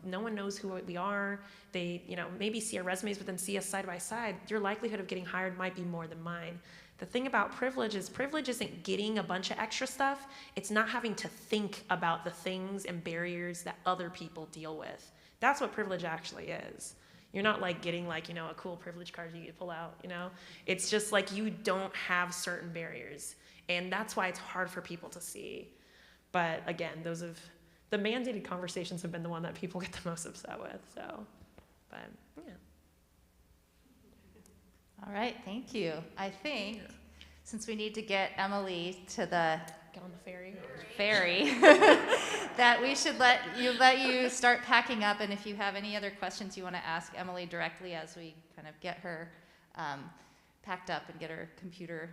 no one knows who we are. They, maybe see our resumes, but then see us side by side. Your likelihood of getting hired might be more than mine. The thing about privilege isn't getting a bunch of extra stuff. It's not having to think about the things and barriers that other people deal with. That's what privilege actually is. You're not like getting like, a cool privilege card you pull out, It's just like you don't have certain barriers. And that's why it's hard for people to see. But again, the mandated conversations have been the one that people get the most upset with, so, but yeah. All right, thank you. I think, since we need to get Emily to the Get on the ferry, that we should let you start packing up, and if you have any other questions you want to ask Emily directly as we kind of get her packed up and get her computer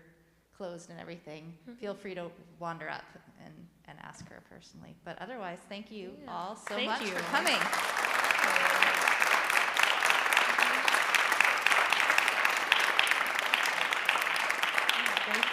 closed and everything, feel free to wander up and ask her personally. But otherwise, thank you all so much for coming.